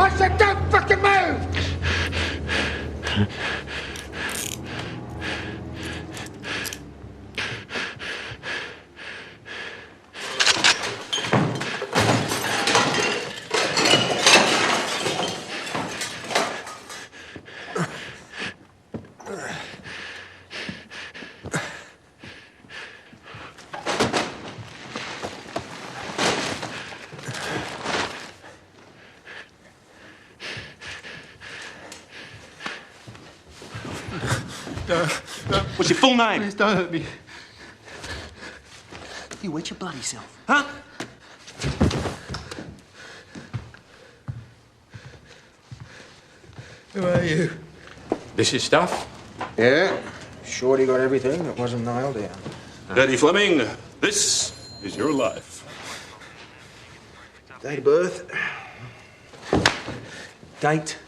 I said don't fucking move! What's your full name? Please don't hurt me. You wet your bloody self, huh? Who are you? This is stuff? Yeah. Shorty got everything that wasn't nailed down. Daddy Fleming, this is your life. Date of birth? Date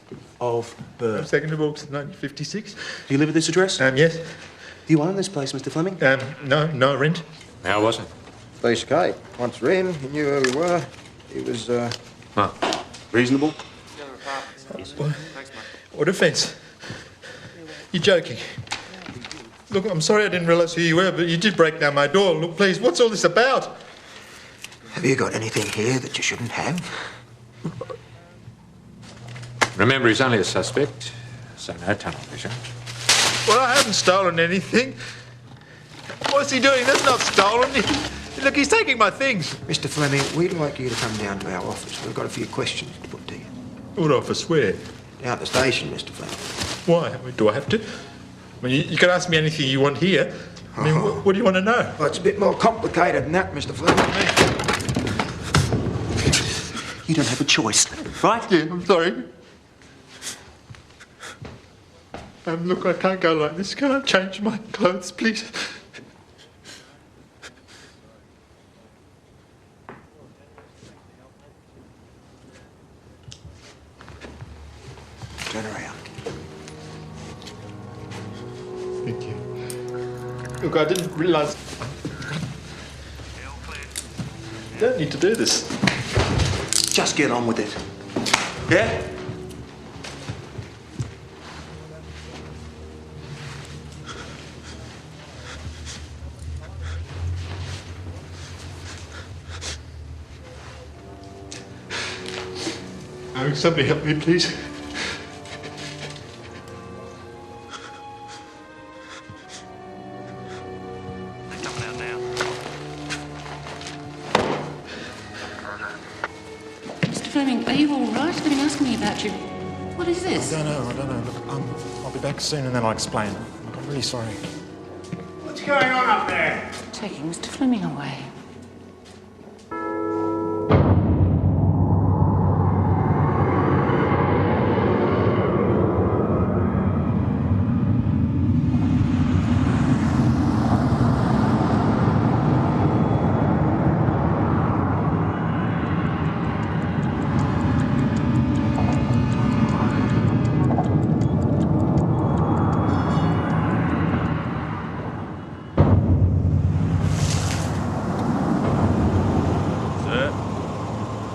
of birth. 2nd of August 1956. Do you live at this address? Yes. Do you own this place, Mr. Fleming? No rent. How was it? Piece of cake. Once Ren, he knew who we were. He was, Huh. Reasonable? What offence? You're joking. Look, I'm sorry I didn't realise who you were, but you did break down my door. Look, please, what's all this about? Have you got anything here that you shouldn't have? Remember, he's only a suspect, so no tunnel vision. Well, I haven't stolen anything. What's he doing? That's not stolen. Look, he's taking my things. Mr. Fleming, we'd like you to come down to our office. We've got a few questions to put to you. What office? Where? Down at the station, Mr. Fleming. Why? Do I have to? I mean, you can ask me anything you want here. I mean, what do you want to know? Well, it's a bit more complicated than that, Mr. Fleming. You don't have a choice, right? Yeah, I'm sorry. Look, I can't go like this. Can I change my clothes, please? Turn around. Thank you. Look, I didn't realise... You don't need to do this. Just get on with it. Yeah? Oh, somebody help me, please. Mr. Fleming, are you all right? I've been asking me about you. What is this? I don't know. Look, I'll be back soon and then I'll explain. Look, I'm really sorry. What's going on up there? Taking Mr. Fleming away.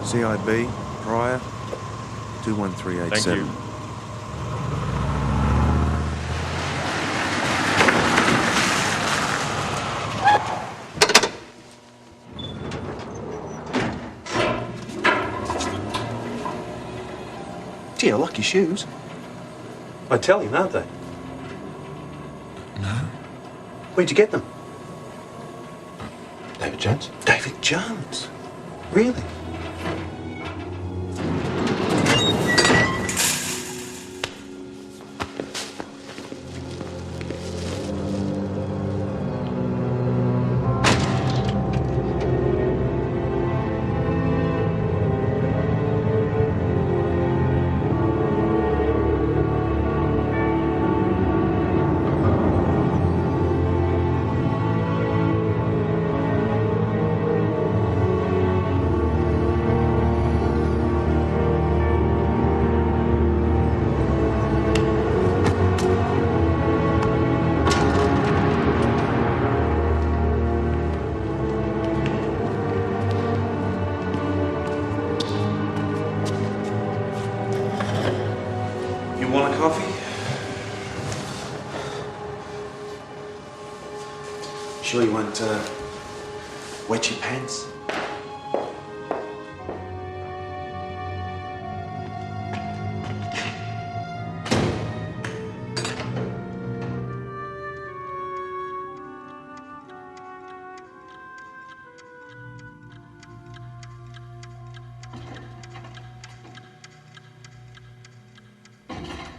CIB, prior, 21387. Thank you. Gee, I like your shoes. Italian, aren't they? No. Where'd you get them? David Jones? David Jones. Really? Sure you won't wet your pants?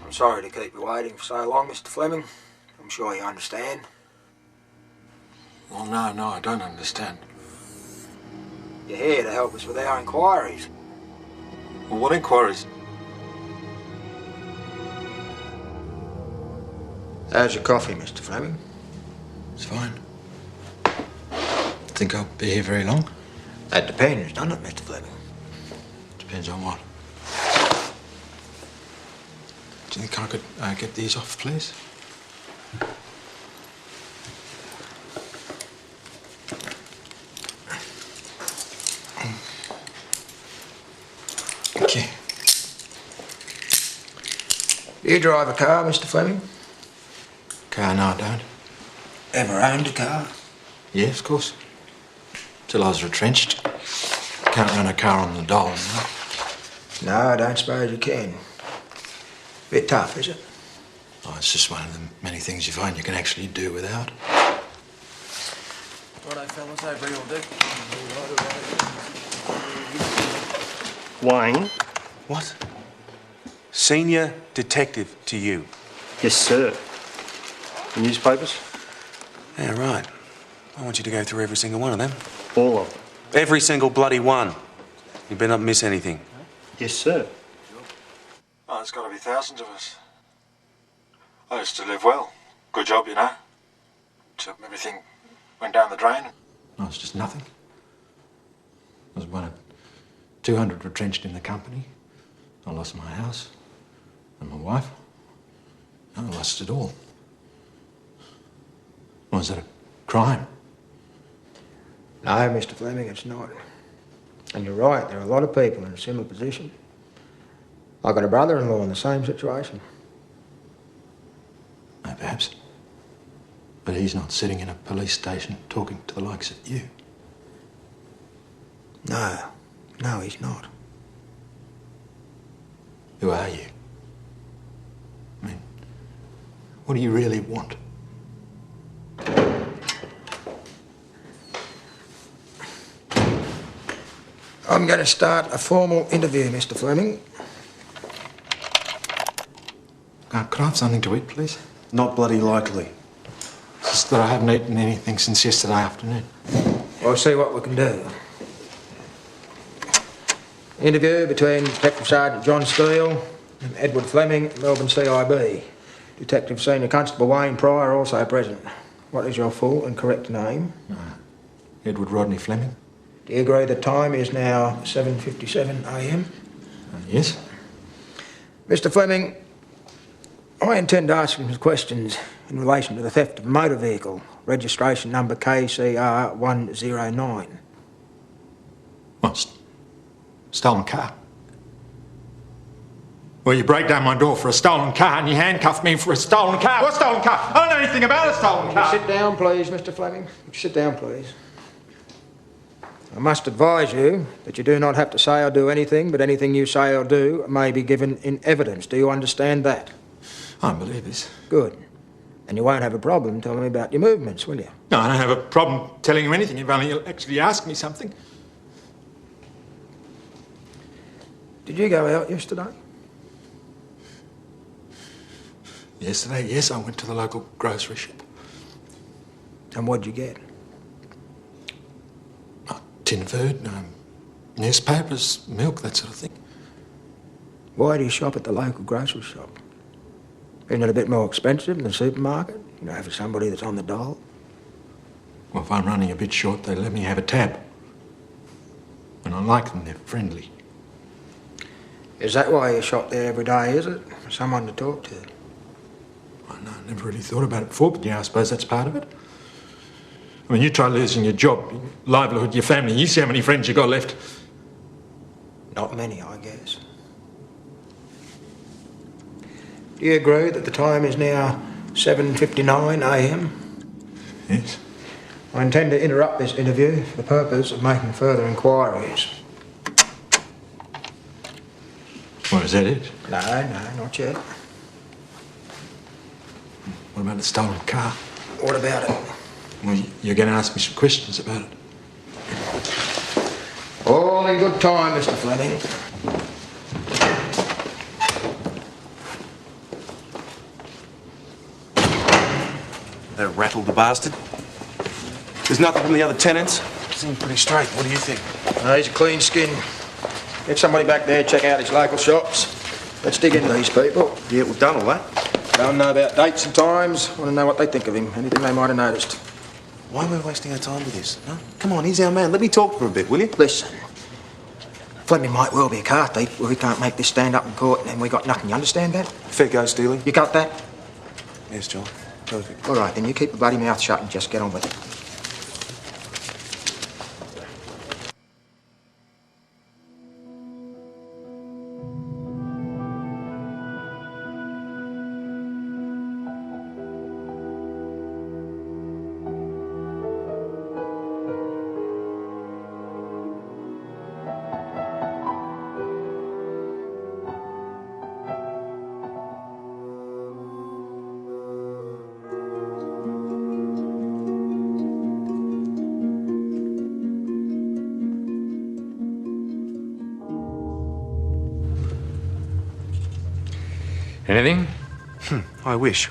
I'm sorry to keep you waiting for so long, Mr. Fleming. I'm sure you understand. Well, no, I don't understand. You're here to help us with our inquiries. Well, what inquiries? How's your coffee, Mr. Fleming? It's fine. Think I'll be here very long? That depends, doesn't it, Mr. Fleming? Depends on what. Do you think I could get these off, please? Okay. Do you drive a car, Mr. Fleming? Car? No, I don't. Ever owned a car? Yes, of course. Till I was retrenched. Can't run a car on the dole, you know. No, I don't suppose you can. Bit tough, is it? Oh, it's just one of the many things you find you can actually do without. Righto, fellas, over here all do. Wayne? What? Senior detective to you? Yes, sir. The newspapers? Yeah, right. I want you to go through every single one of them. All of them? Every single bloody one. You better not miss anything. Yes, sir. Oh, there's got to be thousands of us. I used to live well. Good job, you know. Till everything went down the drain. No, it's just nothing. I was one of 200 retrenched in the company. I lost my house and my wife. I lost it all. Was it a crime? No, Mr. Fleming, it's not. And you're right, there are a lot of people in a similar position. I've got a brother-in-law in the same situation. No, perhaps. But he's not sitting in a police station talking to the likes of you. No, he's not. Who are you? I mean, what do you really want? I'm going to start a formal interview, Mr. Fleming. Could I have something to eat, please? Not bloody likely. It's just that I haven't eaten anything since yesterday afternoon. We'll see what we can do. Interview between Detective Sergeant John Steele and Edward Fleming, Melbourne CIB. Detective Senior Constable Wayne Pryor also present. What is your full and correct name? Edward Rodney Fleming. Do you agree the time is now 7:57 a.m? Yes. Mr. Fleming, I intend to ask you some questions in relation to the theft of a motor vehicle, registration number KCR 109. What? Stolen car? Well, you break down my door for a stolen car and you handcuff me for a stolen car. What stolen car? I don't know anything about a stolen car. Sit down, please, Mr. Fleming. Sit down, please. I must advise you that you do not have to say or do anything, but anything you say or do may be given in evidence. Do you understand that? I believe this. Good. And you won't have a problem telling me about your movements, will you? No, I don't have a problem telling you anything if only you'll actually ask me something. Did you go out yesterday? Yesterday, yes, I went to the local grocery shop. And what'd you get? Tin food, newspapers, milk, that sort of thing. Why do you shop at the local grocery shop? Isn't it a bit more expensive than the supermarket? You know, for somebody that's on the dole? Well, if I'm running a bit short, they let me have a tab. And I like them, they're friendly. Is that why you shop there every day, is it? For someone to talk to? I never really thought about it before, but yeah, I suppose that's part of it. I mean, you try losing your job, your livelihood, your family, you see how many friends you got left. Not many, I guess. Do you agree that the time is now 7:59 a.m? Yes. I intend to interrupt this interview for the purpose of making further inquiries. Well, is that it? No, not yet. What about the stolen car? What about it? Well, you're going to ask me some questions about it. All in good time, Mr. Fleming. That rattled the bastard. There's nothing from the other tenants. Seemed pretty straight. What do you think? He's a clean skin. Get somebody back there, check out his local shops. Let's dig into these people. Yeah, we've done all that. Don't know about dates and times. Want to know what they think of him. Anything they might have noticed. Why are we wasting our time with this? Huh? Come on, he's our man. Let me talk for a bit, will you? Listen. Fleming might well be a car thief, but we can't make this stand up in court and we got nothing. You understand that? Fair go, Steely. You got that? Yes, John. Perfect. All right, then you keep your bloody mouth shut and just get on with it. Anything? I wish.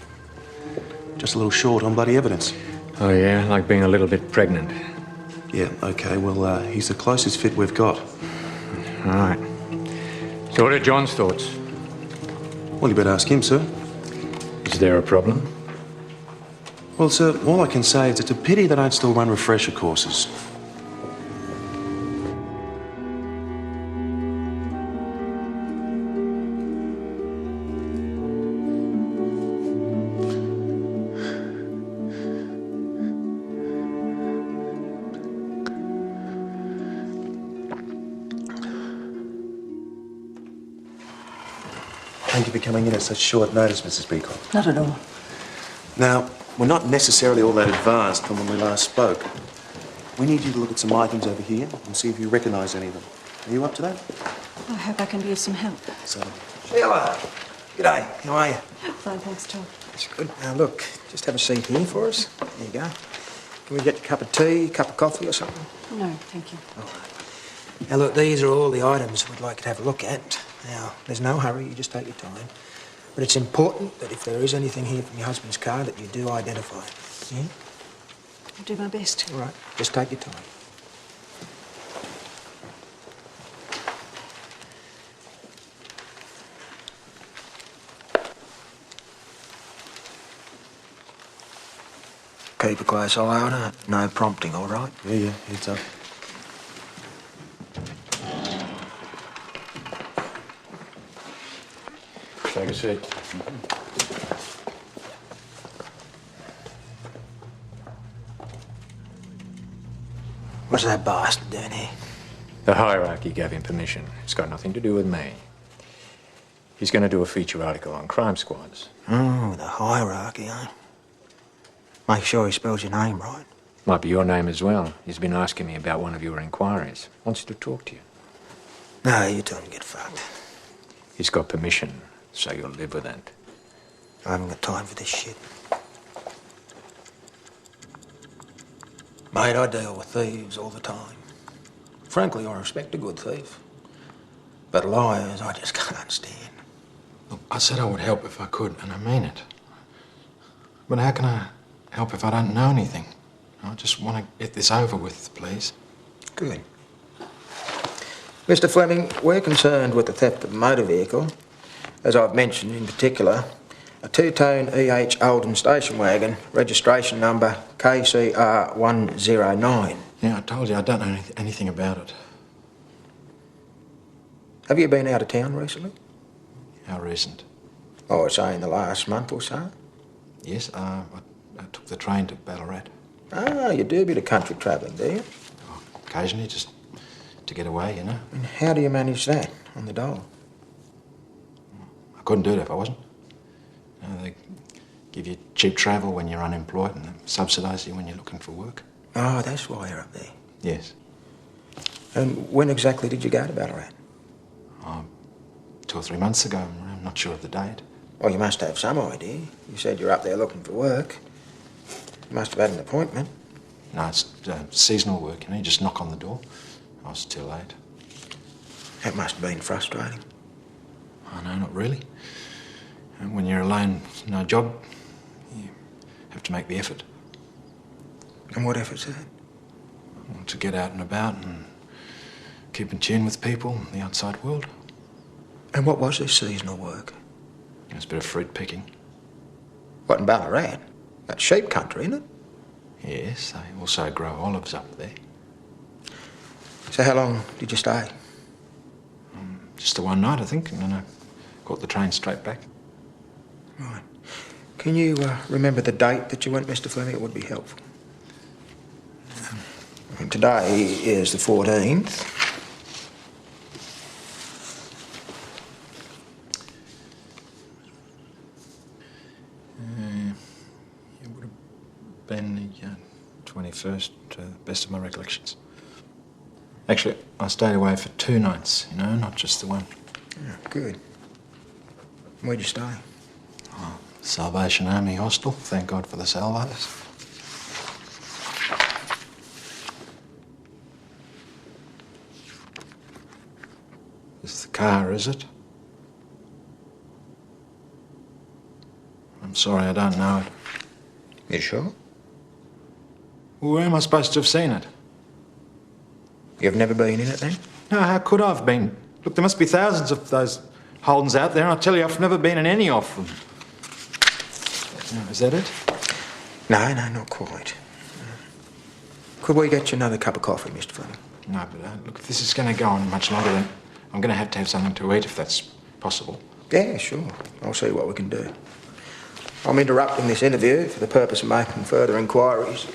Just a little short on bloody evidence. Oh, yeah, like being a little bit pregnant. Yeah, okay, well, he's the closest fit we've got. All right. So what are John's thoughts? Well, you better ask him, sir. Is there a problem? Well, sir, all I can say is it's a pity they don't still run refresher courses. Thank you for coming in at such short notice, Mrs. Beacon. Not at all. Now, we're not necessarily all that advanced from when we last spoke. We need you to look at some items over here and see if you recognise any of them. Are you up to that? I hope I can be of some help. So, Sheila! G'day, how are you? Fine, thanks, Tom. That's good. Now look, just have a seat here for us. There you go. Can we get a cup of tea, a cup of coffee or something? No, thank you. All right. Now look, these are all the items we'd like you to have a look at. Now, there's no hurry, you just take your time. But it's important that if there is anything here from your husband's car that you do identify it. Yeah? I'll do my best. All right, just take your time. Keep a close eye on her. No prompting, all right? yeah, heads up. Take a seat. What's that bastard doing here? The hierarchy gave him permission. It's got nothing to do with me. He's going to do a feature article on crime squads. Oh, the hierarchy, eh? Make sure he spells your name right. Might be your name as well. He's been asking me about one of your inquiries. Wants to talk to you. No, you tell him to get fucked. He's got permission, so you'll live with that. I haven't got time for this shit. Mate, I deal with thieves all the time. Frankly, I respect a good thief. But liars, I just can't stand. Look, I said I would help if I could, and I mean it. But how can I help if I don't know anything? I just want to get this over with, please. Good. Mr. Fleming, we're concerned with the theft of a motor vehicle. As I've mentioned, in particular, a two-tone EH Oldham station wagon, registration number KCR 109. Yeah, I told you I don't know anything about it. Have you been out of town recently? How recent? Oh, say in the last month or so. Yes, I took the train to Ballarat. Ah, you do a bit of country travelling, do you? Oh, occasionally, just to get away, you know. And how do you manage that on the dole? I couldn't do it if I wasn't. You know, they give you cheap travel when you're unemployed and they subsidise you when you're looking for work. Oh, that's why you're up there. Yes. And when exactly did you go to Ballarat? 2 or 3 months ago. I'm not sure of the date. Well, you must have some idea. You said you're up there looking for work. You must have had an appointment. No, it's seasonal work, you know. You just knock on the door. I was too late. That must have been frustrating. Oh, no, not really. And when you're alone, no job, you have to make the effort. And what effort's that? To get out and about and keep in tune with people, the outside world. And what was this seasonal work? It was a bit of fruit picking. What, in Ballarat? That's sheep country, isn't it? Yes, they also grow olives up there. So how long did you stay? Just the one night, I think, and then I caught the train straight back. Right. Can you remember the date that you went, Mr. Fleming? It would be helpful. Today is the 14th. It would have been the 21st, to the best of my recollections. Actually, I stayed away for 2 nights, you know, not just the one. Yeah, good. Where'd you stay? Salvation Army Hostel. Thank God for the salvos. This is the car, is it? I'm sorry, I don't know it. You sure? Well, where am I supposed to have seen it? You've never been in it then? No, how could I have been? Look, there must be thousands of those Holdens out there, and I tell you, I've never been in any of them. Now, is that it? No, not quite. Could we get you another cup of coffee, Mr. Fleming? No, but look, if this is going to go on much longer, then I'm going to have something to eat, if that's possible. Yeah, sure. I'll see what we can do. I'm interrupting this interview for the purpose of making further inquiries.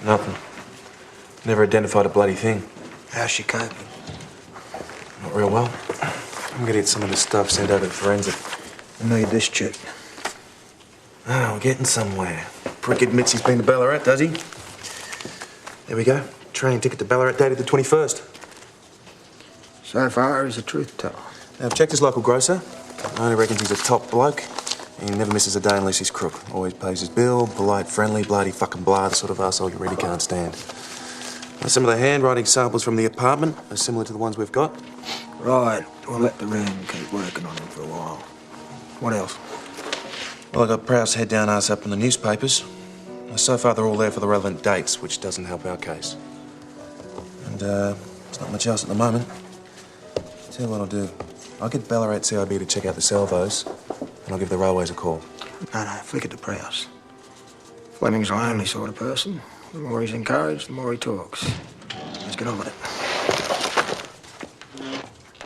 Nothing. Never identified a bloody thing. How's she coping? Not real well. I'm gonna get some of this stuff sent over to forensic. I need this chip. Oh, we're getting somewhere. Prick admits he's been to Ballarat, does he? There we go. Train ticket to Ballarat dated the 21st. So far, he's a truth teller. Now, I've checked his local grocer. Only reckons he's a top bloke. He never misses a day unless he's crook. Always pays his bill, polite, friendly, bloody fucking blah, the sort of arsehole you really can't stand. Now, some of the handwriting samples from the apartment are similar to the ones we've got. Right. We'll let the room keep working on him for a while. What else? Well, I got Prowse head down, arse up in the newspapers. Now, so far, they're all there for the relevant dates, which doesn't help our case. And, there's not much else at the moment. Tell you what I'll do. I'll get Ballarat CIB to check out the salvos, and I'll give the railways a call. No, flick it to Prowse. Fleming's a lonely sort of person. The more he's encouraged, the more he talks. Let's get on with it.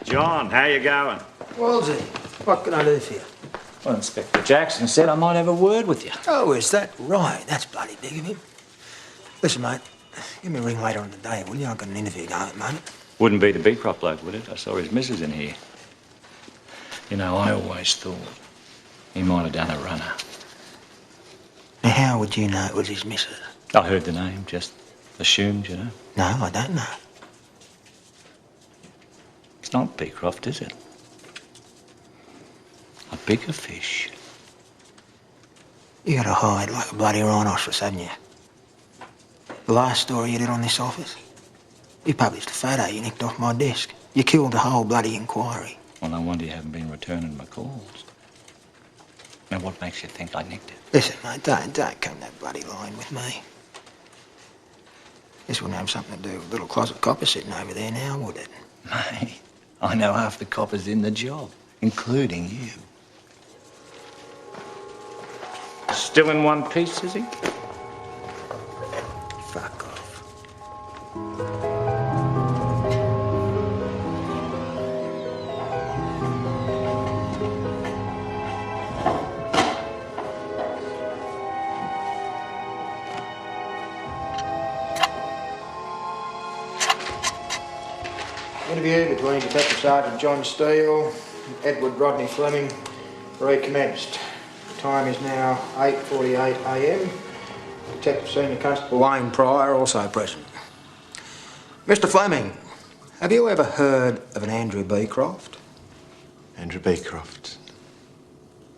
John, how you going? Wolsey, what can I do for you? Well, Inspector Jackson said I might have a word with you. Oh, is that right? That's bloody big of him. Listen, mate, give me a ring later in the day, will you? I've got an interview going at the moment. Wouldn't be the Beecroft bloke, would it? I saw his missus in here. You know, I always thought he might have done a runner. Now, how would you know it was his missus? I heard the name, just assumed, you know. No, I don't know. It's not Beecroft, is it? A bigger fish. You got to hide like a bloody rhinoceros, haven't you? The last story you did on this office, you published a photo you nicked off my desk. You killed the whole bloody inquiry. Well, no wonder you haven't been returning my calls. Now, what makes you think I nicked it? Listen, mate, don't come that bloody line with me. This wouldn't have something to do with little closet copper sitting over there now, would it? Mate, I know half the coppers in the job, including you. Still in one piece, is he? Fuck off. interview between Detective Sergeant John Steele and Edward Rodney Fleming recommenced. The time is now 8:48 a.m. Detective Senior Constable Wayne Pryor also present. Mr. Fleming, have you ever heard of an Andrew Beecroft? Andrew Beecroft?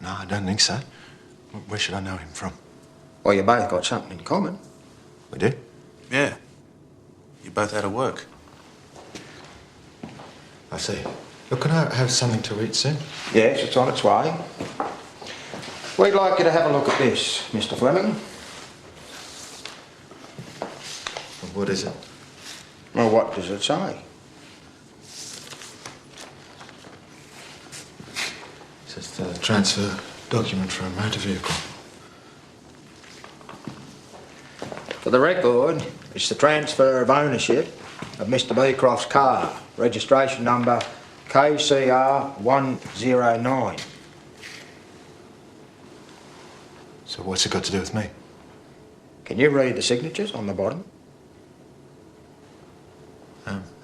No, I don't think so. Where should I know him from? Well, you both got something in common. We do? Yeah. You're both out of work. I see. Look, can I have something to eat soon? Yes, it's on its way. We'd like you to have a look at this, Mr. Fleming. What is it? Well, what does it say? It says the transfer document for a motor vehicle. For the record, it's the transfer of ownership of Mr. Beecroft's car, registration number KCR 109. So what's it got to do with me? Can you read the signatures on the bottom?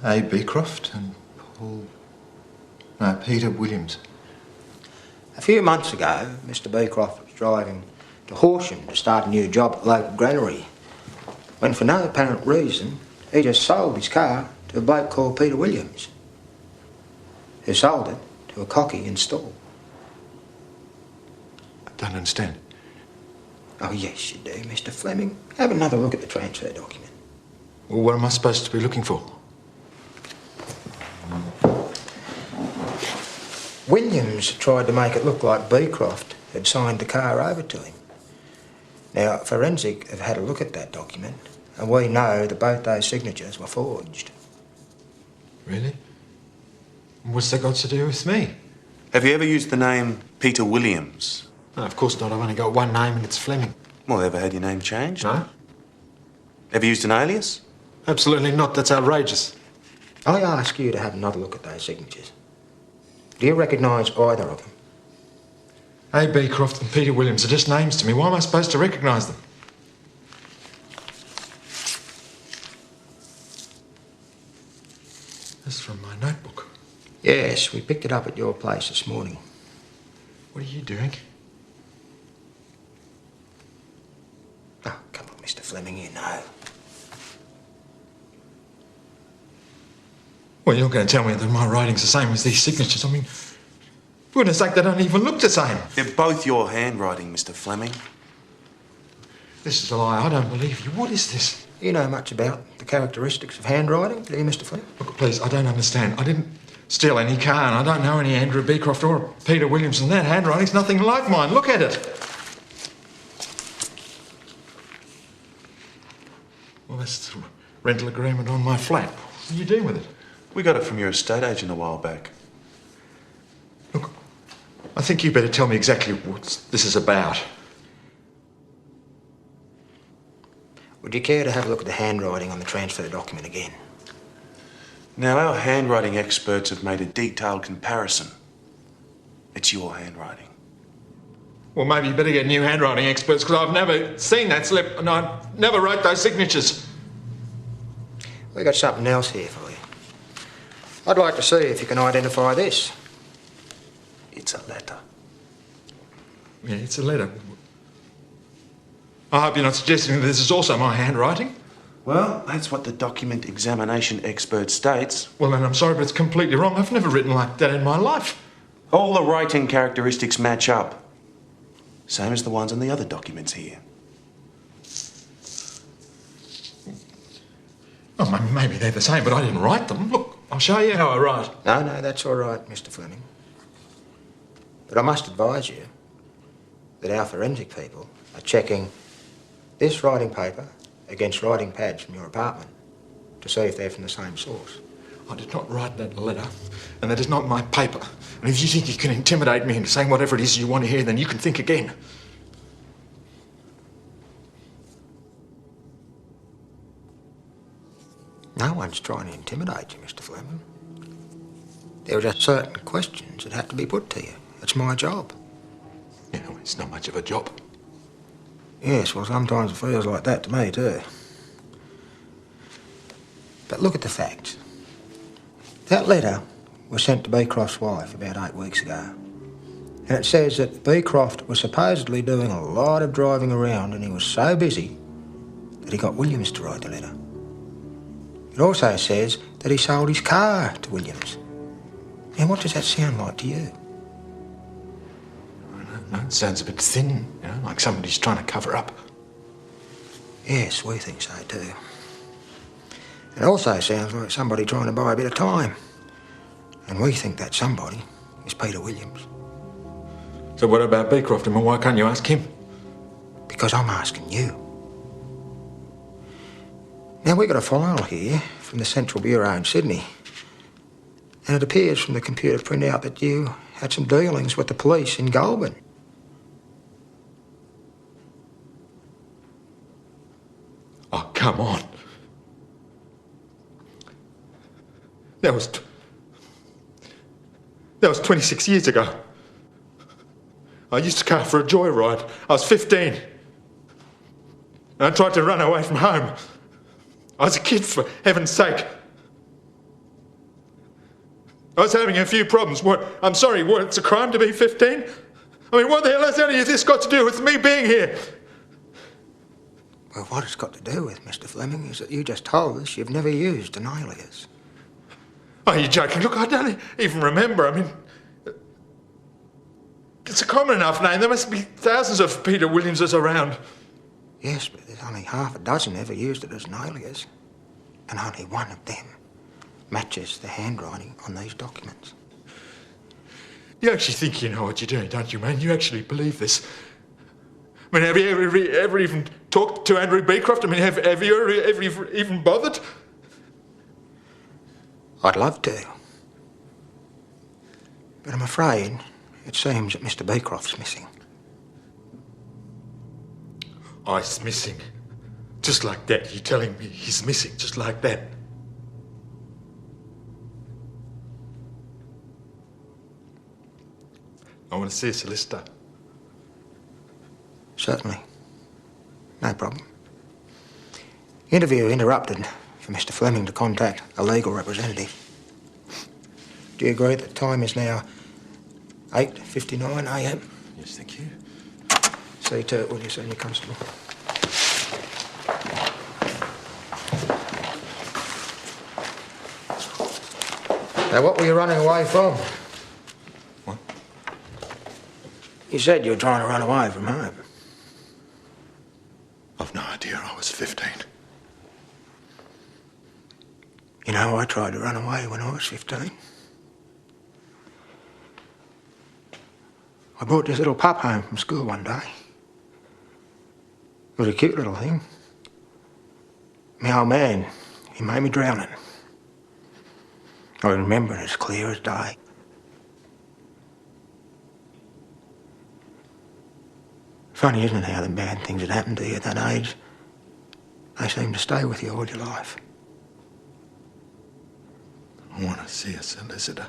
A. Beecroft and Peter Williams. A few months ago, Mr. Beecroft was driving to Horsham to start a new job at the local granary, when for no apparent reason, he just sold his car to a bloke called Peter Williams, who sold it to a cocky in store. I don't understand. Oh, yes, you do, Mr. Fleming. Have another look at the transfer document. Well, what am I supposed to be looking for? Williams tried to make it look like Beecroft had signed the car over to him. Now, Forensic have had a look at that document, and we know that both those signatures were forged. Really? What's that got to do with me? Have you ever used the name Peter Williams? No, of course not. I've only got one name and it's Fleming. Well, ever had your name changed? No. Ever used an alias? Absolutely not. That's outrageous. I ask you to have another look at those signatures. Do you recognise either of them? A. Beecroft and Peter Williams are just names to me. Why am I supposed to recognise them? That's from my notebook. Yes, we picked it up at your place this morning. What are you doing? Oh, come on, Mr. Fleming, you know. Well, you're going to tell me that my writing's the same as these signatures. I mean, for goodness sake, they don't even look the same. They're both your handwriting, Mr. Fleming. This is a lie. I don't believe you. What is this? You know much about the characteristics of handwriting, do you, Mr. Fleming? Look, please, I don't understand. I didn't steal any car, and I don't know any Andrew Beecroft or Peter Williams, and that handwriting's nothing like mine. Look at it. Well, that's the rental agreement on my flat. What are you doing with it? We got it from your estate agent a while back. Look, I think you better tell me exactly what this is about. Would you care to have a look at the handwriting on the transfer document again? Now, our handwriting experts have made a detailed comparison. It's your handwriting. Well, maybe you better get new handwriting experts, because I've never seen that slip, and I never wrote those signatures. We got something else here for you. I'd like to see if you can identify this. It's a letter. Yeah, it's a letter. I hope you're not suggesting that this is also my handwriting. Well, that's what the document examination expert states. Well, then I'm sorry, but it's completely wrong. I've never written like that in my life. All the writing characteristics match up. Same as the ones on the other documents here. Oh, maybe they're the same, but I didn't write them. Look, I'll show you how I write. No, that's all right, Mr. Fleming. But I must advise you that our forensic people are checking this writing paper against writing pads from your apartment to see if they're from the same source. I did not write that letter, and that is not my paper. And if you think you can intimidate me into saying whatever it is you want to hear, then you can think again. No one's trying to intimidate you, Mr. Fleming. There are just certain questions that have to be put to you. It's my job. You know, it's not much of a job. Yes, well, sometimes it feels like that to me, too. But look at the facts. That letter was sent to Beecroft's wife about 8 weeks ago. And it says that Beecroft was supposedly doing a lot of driving around and he was so busy that he got Williams to write the letter. It also says that he sold his car to Williams. Now, what does that sound like to you? No, it sounds a bit thin, you know, like somebody's trying to cover up. Yes, we think so too. It also sounds like somebody trying to buy a bit of time. And we think that somebody is Peter Williams. So what about Beecroft? I mean, why can't you ask him? Because I'm asking you. Now, we've got a file here from the Central Bureau in Sydney. And it appears from the computer printout that you had some dealings with the police in Goulburn. Oh, come on. That was 26 years ago. I used a car for a joyride. I was 15. And I tried to run away from home. I was a kid, for heaven's sake. I was having a few problems. What? I'm sorry, what? It's a crime to be 15? I mean, what the hell has any of this got to do with me being here? Well, what it's got to do with, Mr. Fleming, is that you just told us you've never used an alias. Oh, you're joking. Look, I don't even remember. I mean, it's a common enough name. There must be thousands of Peter Williamses around. Yes, but there's only half a dozen ever used it as an alias. And only one of them matches the handwriting on these documents. You actually think you know what you're doing, don't you, man? You actually believe this. I mean, have you ever even talked to Andrew Beecroft? I mean, have you ever even bothered? I'd love to. But I'm afraid it seems that Mr. Beecroft's missing. Oh, he's missing. Just like that. You're telling me he's missing just like that. I want to see a solicitor. Certainly. No problem. Interview interrupted for Mr. Fleming to contact a legal representative. Do you agree that time is now 8:59 a.m? Yes, thank you. See to it, will you, Senior Constable? Now, what were you running away from? What? You said you were trying to run away from home. I've no idea. I was 15. You know, I tried to run away when I was 15. I brought this little pup home from school one day. It was a cute little thing. My old man, he made me drown it. I remember it as clear as day. Funny, isn't it, how the bad things that happen to you at that age, they seem to stay with you all your life. I want to see a solicitor.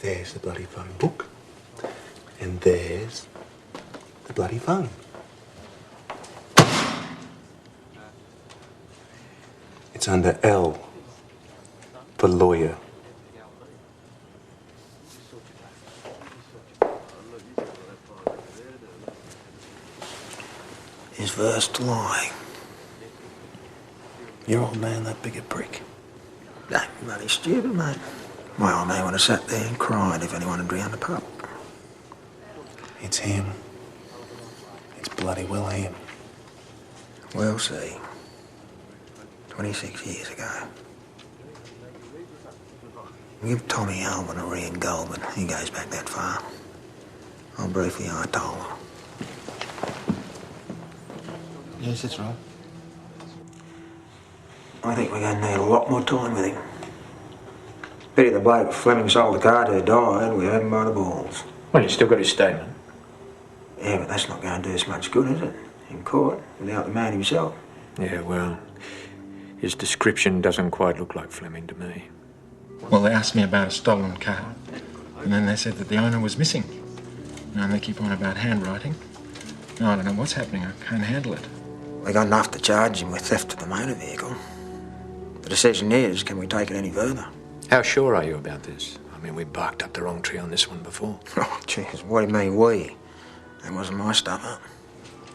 There's the bloody phone book. And there's the bloody phone. It's under L for lawyer. His first lie. Your old man that big a prick. That bloody stupid, mate. My old man would have sat there and cried if anyone had drowned the pup. It's him. It's bloody well him. We'll see. 26 years ago. Give Tommy Alvin a ring in Goulburn. He goes back that far. I'll brief the Ayatollah. Yes, that's right. I think we're going to need a lot more time with him. Pity the bloke Fleming sold the car to died. We had him by the balls. Well, he's still got his statement. Yeah, but that's not going to do us much good, is it? In court, without the man himself. Yeah, well, his description doesn't quite look like Fleming to me. Well, they asked me about a stolen car, and then they said that the owner was missing. And they keep on about handwriting. No, I don't know what's happening. I can't handle it. We got enough to charge him with theft of the motor vehicle. The decision is, can we take it any further? How sure are you about this? I mean, we barked up the wrong tree on this one before. Oh, jeez, what do you mean, we? That wasn't my stuff, huh?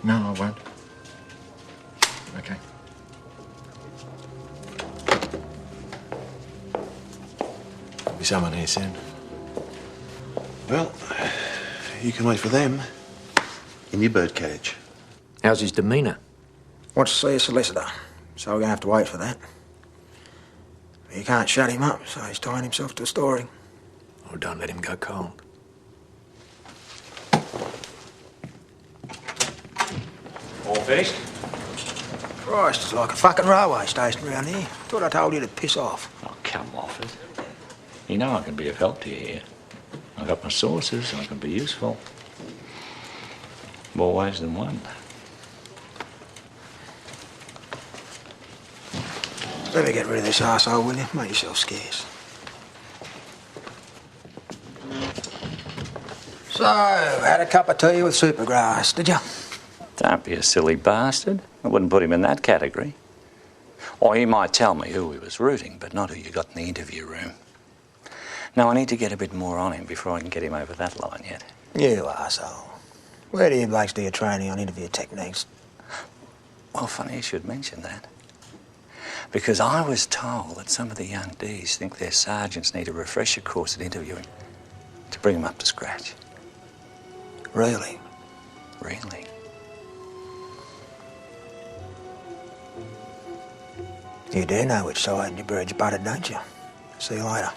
No, I won't. Okay. There'll be someone here soon. Well, you can wait for them in your birdcage. How's his demeanour? Wants to see a solicitor, so we're going to have to wait for that. You can't shut him up, so he's tying himself to a story. Oh, don't let him go cold. All finished? Christ, it's like a fucking railway station around here. Thought I told you to piss off. Oh, come off it. You know I can be of help to you here. I've got my sources, I can be useful. More ways than one. Let me get rid of this arsehole, will you? Make yourself scarce. So, had a cup of tea with Supergrass, did you? Don't be a silly bastard. I wouldn't put him in that category. Or he might tell me who he was rooting, but not who you got in the interview room. Now, I need to get a bit more on him before I can get him over that line yet. You arsehole. Where do you blokes do your training on interview techniques? Well, funny you should mention that. Because I was told that some of the young Ds think their sergeants need a refresher course at interviewing to bring them up to scratch. Really? Really? You do know which side your bird's butted, don't you? See you later.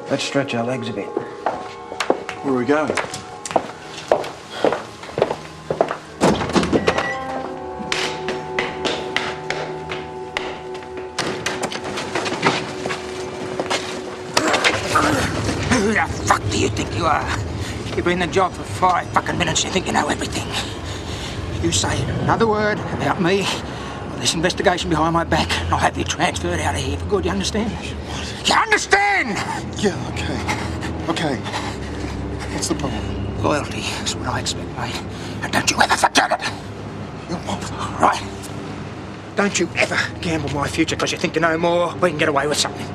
Let's stretch our legs a bit. Where are we going? Who the fuck do you think you are? You've been in the job for 5 fucking minutes, you think you know everything. You say another word about me, or this investigation behind my back, and I'll have you transferred out of here for good, you understand? You understand? Yeah, okay. Okay. What's the problem? Loyalty is what I expect, mate. And don't you ever forget it. You won't. Right. Don't you ever gamble my future because you think you know more. We can get away with something.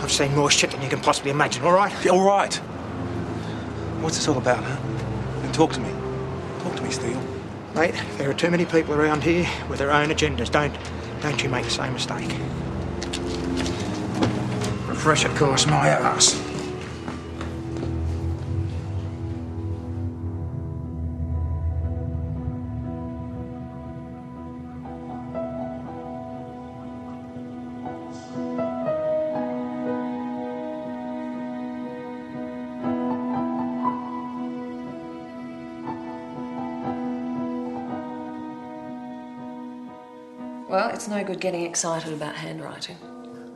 I've seen more shit than you can possibly imagine, all right? Yeah, all right. What's this all about, huh? Then talk to me. Talk to me, Steele. Mate, there are too many people around here with their own agendas. Don't you make the same mistake. Refresher course, my ass. Well, it's no good getting excited about handwriting.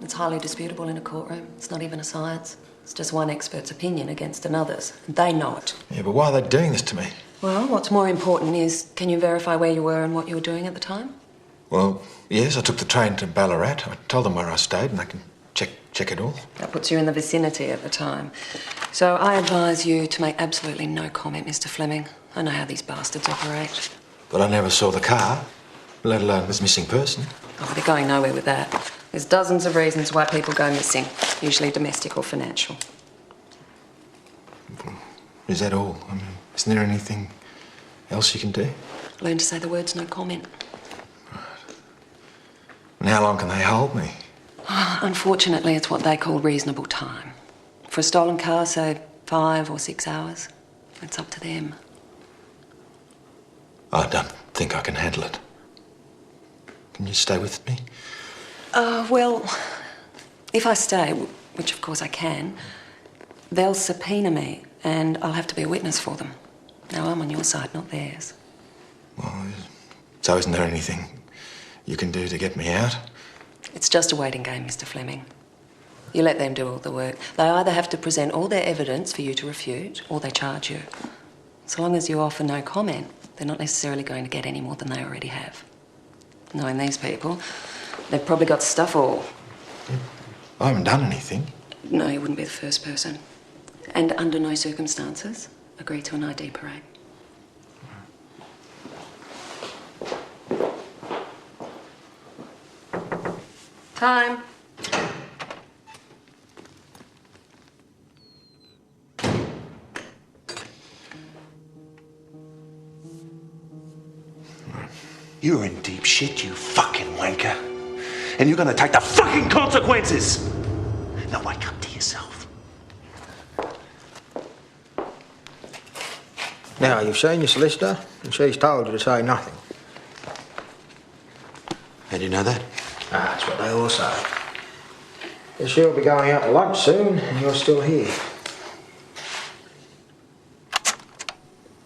It's highly disputable in a courtroom. It's not even a science. It's just one expert's opinion against another's. And they know it. Yeah, but why are they doing this to me? Well, what's more important is, can you verify where you were and what you were doing at the time? Well, yes, I took the train to Ballarat. I told them where I stayed and they can check it all. That puts you in the vicinity at the time. So I advise you to make absolutely no comment, Mr. Fleming. I know how these bastards operate. But I never saw the car, let alone this missing person. Oh, they're going nowhere with that. There's dozens of reasons why people go missing, usually domestic or financial. Is that all? I mean, isn't there anything else you can do? Learn to say the words no comment. And how long can they hold me? Unfortunately, it's what they call reasonable time. For a stolen car, say 5 or 6 hours. It's up to them. I don't think I can handle it. Can you stay with me? Well, if I stay, which of course I can, they'll subpoena me and I'll have to be a witness for them. Now, I'm on your side, not theirs. Well, so isn't there anything you can do to get me out? It's just a waiting game, Mr. Fleming. You let them do all the work. They either have to present all their evidence for you to refute, or they charge you. So long as you offer no comment, they're not necessarily going to get any more than they already have. Knowing these people, they've probably got stuff all. I haven't done anything. No, you wouldn't be the first person. And under no circumstances, agree to an ID parade. Time. You're in deep shit, you fucking wanker. And you're gonna take the fucking consequences! Now wake up to yourself. Now, you've seen your solicitor, and she's told you to say nothing. How do you know that? Ah, that's what they all say. But she'll be going out to lunch soon, and you're still here.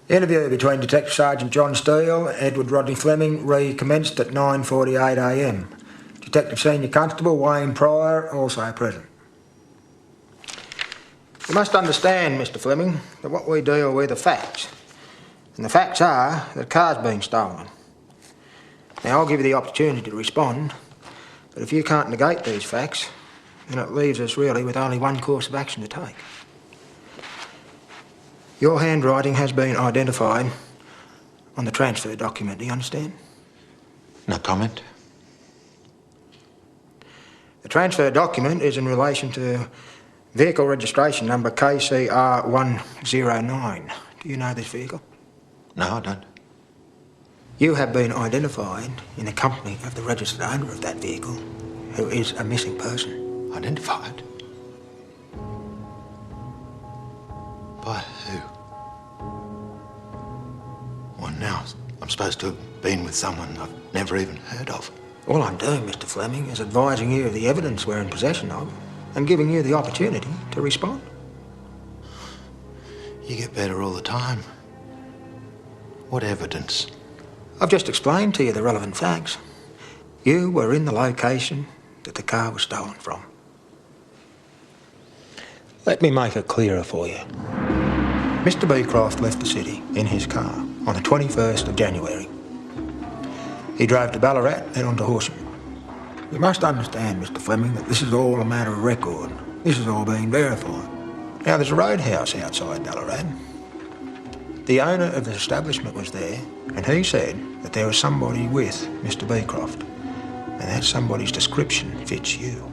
The interview between Detective Sergeant John Steele and Edward Rodney Fleming recommenced at 9:48 a.m. Detective Senior Constable Wayne Pryor also present. You must understand, Mr. Fleming, that what we deal with are facts. And the facts are that a car's been stolen. Now, I'll give you the opportunity to respond, but if you can't negate these facts, then it leaves us really with only one course of action to take. Your handwriting has been identified on the transfer document, do you understand? No comment. The transfer document is in relation to vehicle registration number KCR109. Do you know this vehicle? No, I don't. You have been identified in the company of the registered owner of that vehicle, who is a missing person. Identified? By who? Well, now I'm supposed to have been with someone I've never even heard of. All I'm doing, Mr. Fleming, is advising you of the evidence we're in possession of and giving you the opportunity to respond. You get better all the time. What evidence? I've just explained to you the relevant facts. You were in the location that the car was stolen from. Let me make it clearer for you. Mr. Beecroft left the city in his car on the 21st of January. He drove to Ballarat and on to Horsham. You must understand, Mr. Fleming, that this is all a matter of record. This has all been verified. Now, there's a roadhouse outside Ballarat. The owner of the establishment was there, and he said that there was somebody with Mr. Beecroft, and that somebody's description fits you.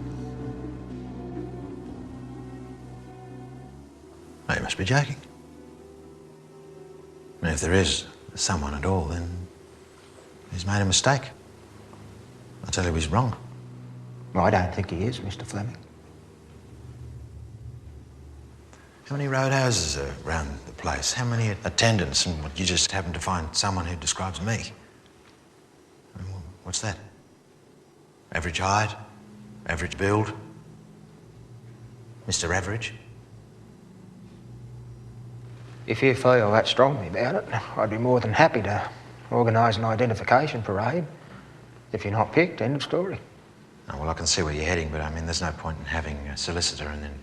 Oh, you must be joking. And if there is someone at all, then he's made a mistake. I tell you he's wrong. Well, I don't think he is, Mr. Fleming. How many roadhouses are around the place? How many attendants? And you just happen to find someone who describes me? What's that? Average height? Average build? Mr. Average? If you feel that strongly about it, I'd be more than happy to organise an identification parade. If you're not picked, end of story. Oh, well, I can see where you're heading, but I mean, there's no point in having a solicitor and then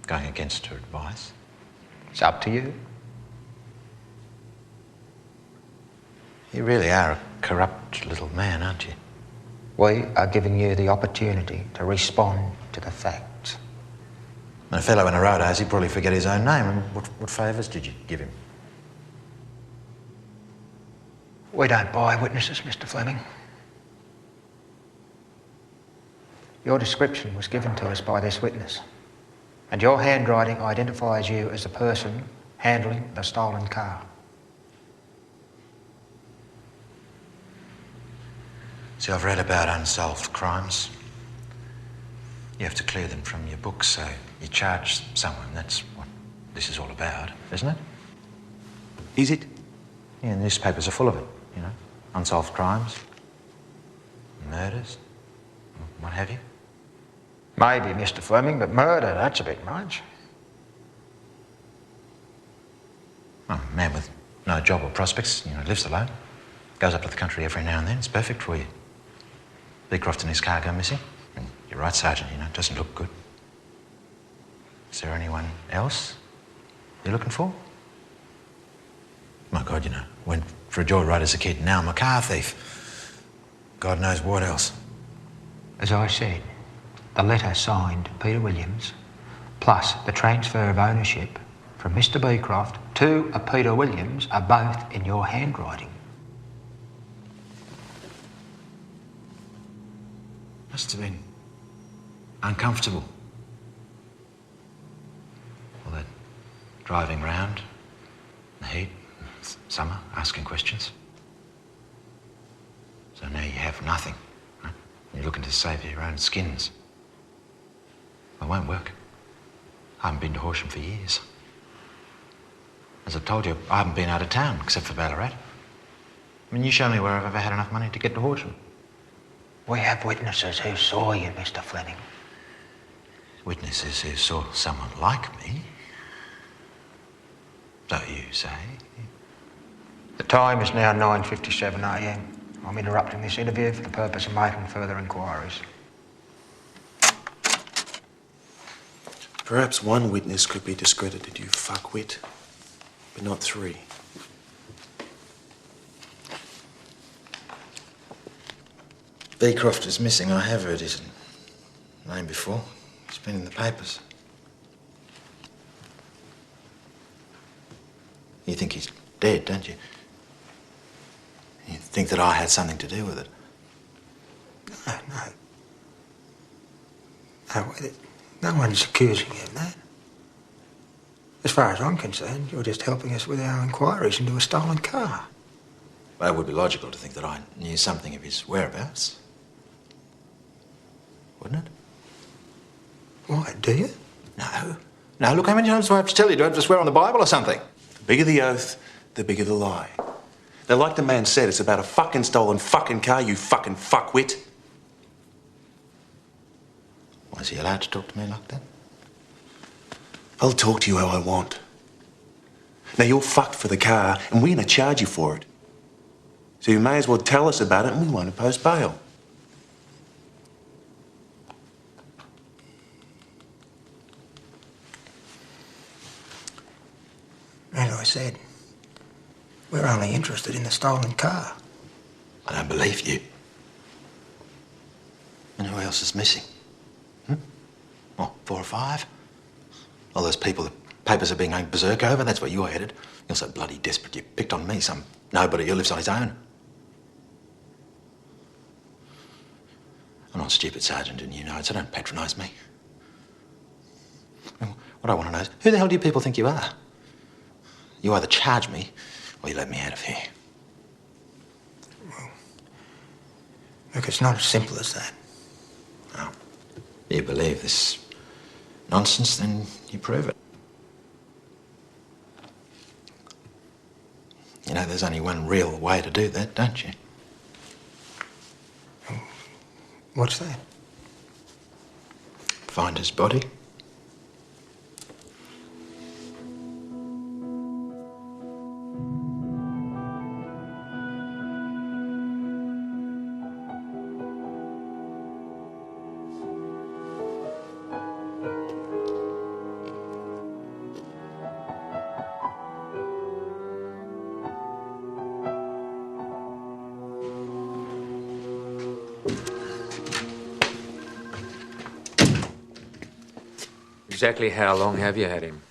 going against her advice. It's up to you. You really are a corrupt little man, aren't you? We are giving you the opportunity to respond to the facts. And a fellow in a roadhouse, he'd probably forget his own name. And what favours did you give him? We don't buy witnesses, Mr. Fleming. Your description was given to us by this witness, and your handwriting identifies you as the person handling the stolen car. See, I've read about unsolved crimes. You have to clear them from your books, so you charge someone. That's what this is all about, isn't it? Is it? Yeah, newspapers are full of it, you know. Unsolved crimes, murders, what have you. Maybe, Mr. Fleming, but murder, that's a bit much. Oh, a man with No job or prospects, lives alone. Goes up to the country every now and then. It's perfect for you. Beecroft and his car go missing. And you're right, Sergeant, it doesn't look good. Is there anyone else you're looking for? My God, went for a joyride as a kid, now I'm a car thief. God knows what else. As I said, the letter signed Peter Williams, plus the transfer of ownership from Mr. Beecroft to a Peter Williams are both in your handwriting. Must have been uncomfortable. All that driving round, the heat, summer, asking questions. So now you have nothing. Right? You're looking to save your own skins. It won't work. I haven't been to Horsham for years. As I told you, I haven't been out of town except for Ballarat. You show me where I've ever had enough money to get to Horsham. We have witnesses who saw you, Mr. Fleming. Witnesses who saw someone like me? So you say? The time is now 9:57 a.m. I'm interrupting this interview for the purpose of making further inquiries. Perhaps one witness could be discredited, you fuckwit, but not three. Beecroft is missing. I have heard his name before. It's been in the papers. You think he's dead, don't you? You think that I had something to do with it? No one's accusing you of that. As far as I'm concerned, you're just helping us with our inquiries into a stolen car. Well, it would be logical to think that I knew something of his whereabouts. Wouldn't it? Why, do you? No. No, look, how many times do I have to tell you? Do I have to swear on the Bible or something? The bigger the oath, the bigger the lie. Now, like the man said, it's about a fucking stolen fucking car, you fucking fuckwit. Why, is he allowed to talk to me like that? I'll talk to you how I want. Now, you're fucked for the car, and we're going to charge you for it. So you may as well tell us about it, and we won't impose bail. As I said, we're only interested in the stolen car. I don't believe you. And who else is missing? What, 4 or 5? All those people the papers are being going berserk over, that's where you're headed. You're so bloody desperate you picked on me, some nobody who lives on his own. I'm not stupid, Sergeant, and you know it, so don't patronise me. What I want to know is, who the hell do you people think you are? You either charge me, or you let me out of here. Well, look, it's not as simple as that. Oh. You believe this nonsense, then you prove it. You know, there's only one real way to do that, don't you? What's that? Find his body. Exactly how long have you had him?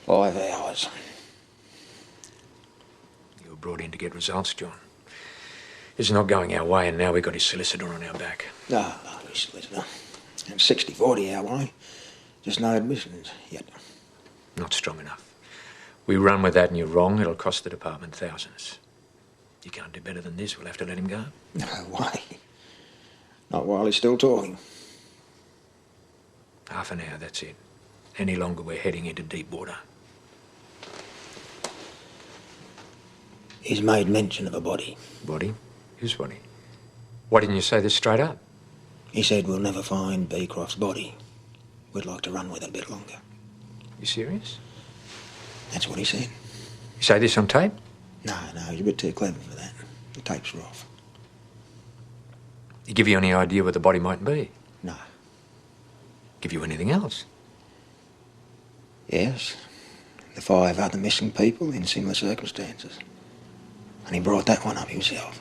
5 hours. You were brought in to get results, John. It's not going our way, and now we've got his solicitor on our back. No, his solicitor. And 60-40 our way. Just no admissions yet. Not strong enough. We run with that and you're wrong, it'll cost the department thousands. You can't do better than this, we'll have to let him go. No way. Not while he's still talking. Half an hour, that's it. Any longer, we're heading into deep water. He's made mention of a body. Body? Whose body? Why didn't you say this straight up? He said we'll never find Beecroft's body. We'd like to run with it a bit longer. You serious? That's what he said. You say this on tape? No, he's a bit too clever for that. The tapes are off. He give you any idea where the body might be? No. Give you anything else? Yes. The 5 other missing people in similar circumstances. And he brought that one up himself.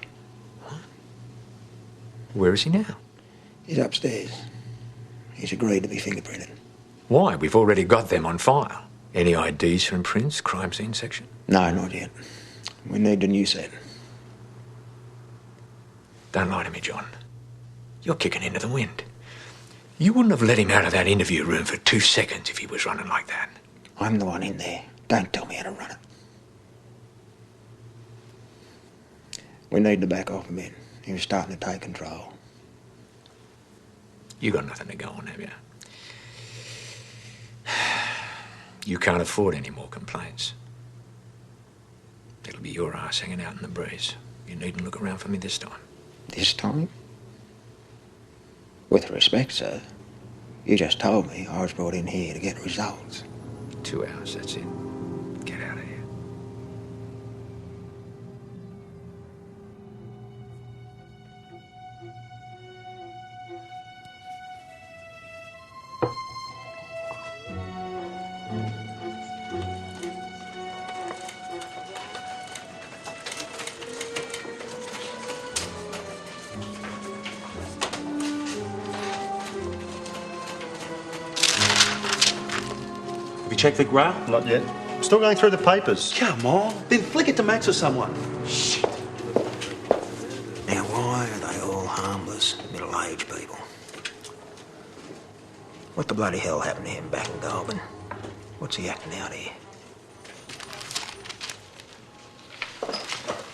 Where is he now? He's upstairs. He's agreed to be fingerprinted. Why? We've already got them on file. Any IDs from prints, crime scene section? No, not yet. We need a new set. Don't lie to me, John. You're kicking into the wind. You wouldn't have let him out of that interview room for 2 seconds if he was running like that. I'm the one in there. Don't tell me how to run it. We need to back off a bit. He was starting to take control. You got nothing to go on, have you? You can't afford any more complaints. It'll be your ass hanging out in the breeze. You needn't look around for me this time. This time? With respect, sir, you just told me I was brought in here to get results. 2 hours, that's it. Get out of here. Have you checked the GRA? Not yet. I'm still going through the papers. Come on. Then flick it to Max or someone. Shit. Now, why are they all harmless, middle-aged people? What the bloody hell happened to him back in Goulburn? What's he acting out here?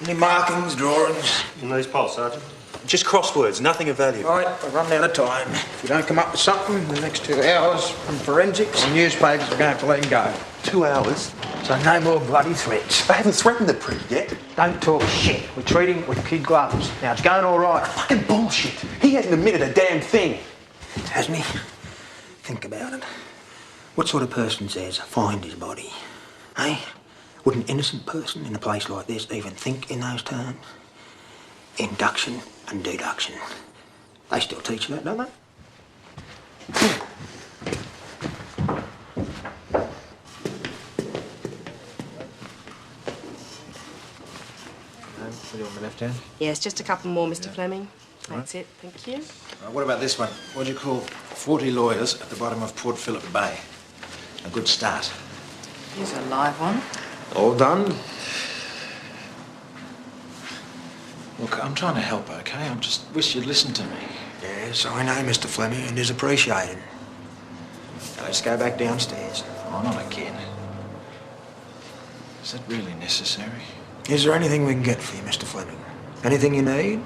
Any markings, drawings? In these piles, Sergeant. Just crosswords, nothing of value. Right, I've run out of time. If you don't come up with something in the next 2 hours from forensics, the newspapers are going to have to let him go. 2 hours? So no more bloody threats. They haven't threatened the print yet. Don't talk shit. We're treating with kid gloves. Now, it's going all right. Fucking bullshit. He hasn't admitted a damn thing. Hasn't he? Think about it. What sort of person says, find his body? Eh? Would an innocent person in a place like this even think in those terms? Induction and deduction. They still teach you that, don't they? What do you want, my left hand? Yes, just a couple more, Mr. Fleming. That's it, thank you. What about this one? What do you call 40 lawyers at the bottom of Port Phillip Bay? A good start. Here's a live one. All done? Look, I'm trying to help, okay? I just wish you'd listen to me. Yes, I know, Mr. Fleming, and is appreciated. Now, let's go back downstairs. Oh, not again. Is that really necessary? Is there anything we can get for you, Mr. Fleming? Anything you need?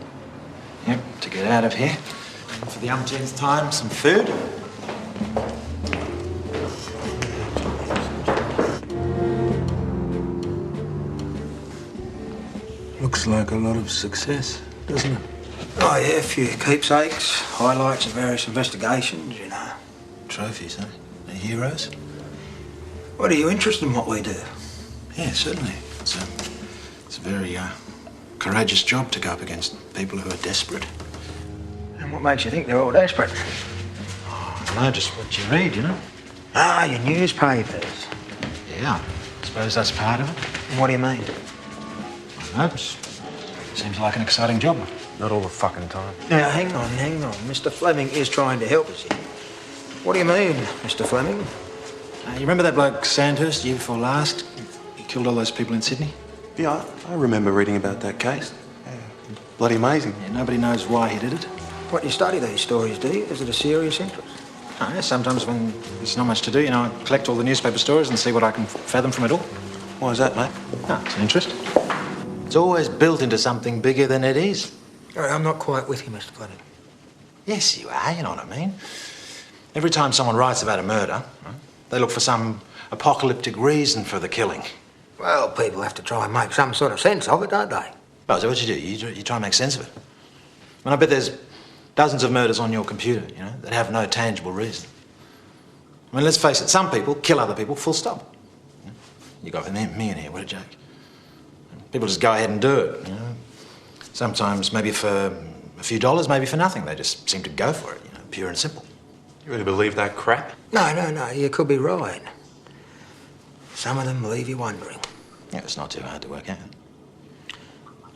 Yep, to get out of here. And for the umpteenth time, some food. Looks like a lot of success, doesn't it? Oh, yeah, a few keepsakes, highlights of various investigations, you know. Trophies, eh? The heroes? What, are you interested in what we do? Yeah, certainly. It's a very courageous job to go up against people who are desperate. And what makes you think they're all desperate? Oh, I don't know, just what you read, you know? Ah, your newspapers. Yeah, I suppose that's part of it. And what do you mean? I don't know, seems like an exciting job. Not all the fucking time. Now, hang on. Mr. Fleming is trying to help us here. What do you mean, Mr. Fleming? You remember that bloke Sandhurst, year before last? He killed all those people in Sydney? Yeah, I remember reading about that case. Yeah, bloody amazing. Yeah, nobody knows why he did it. What, you study these stories, do you? Is it a serious interest? Oh, yeah, sometimes when there's not much to do, you know, I collect all the newspaper stories and see what I can fathom from it all. Why is that, mate? Oh, it's an interest. It's always built into something bigger than it is. All right, I'm not quite with you, Mr. Fleming. Yes, you are, you know what I mean. Every time someone writes about a murder, they look for some apocalyptic reason for the killing. Well, people have to try and make some sort of sense of it, don't they? Oh, so what you do? You try and make sense of it. I mean, I bet there's dozens of murders on your computer, you know, that have no tangible reason. I mean, let's face it, some people kill other people, full stop. You got me in here, what a joke. People just go ahead and do it, you know. Sometimes maybe for a few dollars, maybe for nothing. They just seem to go for it, you know, pure and simple. You really believe that crap? No, you could be right. Some of them leave you wondering. Yeah, it's not too hard to work out.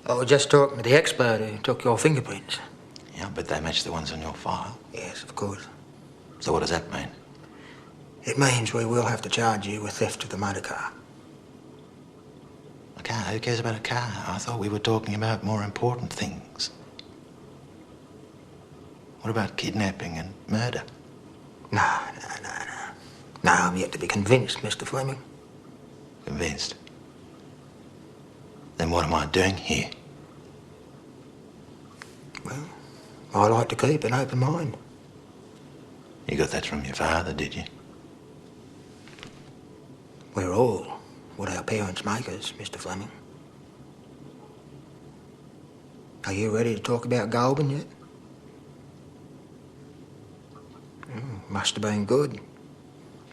I was just talking to the expert who took your fingerprints. Yeah, but they match the ones on your file. Yes, of course. So what does that mean? It means we will have to charge you with theft of the motor car. A car? Who cares about a car? I thought we were talking about more important things. What about kidnapping and murder? No. No, I'm yet to be convinced, Mr. Fleming. Convinced? Then what am I doing here? Well, I like to keep an open mind. You got that from your father, did you? We're all what our parents make us, Mr. Fleming. Are you ready to talk about Goulburn yet? Must have been good,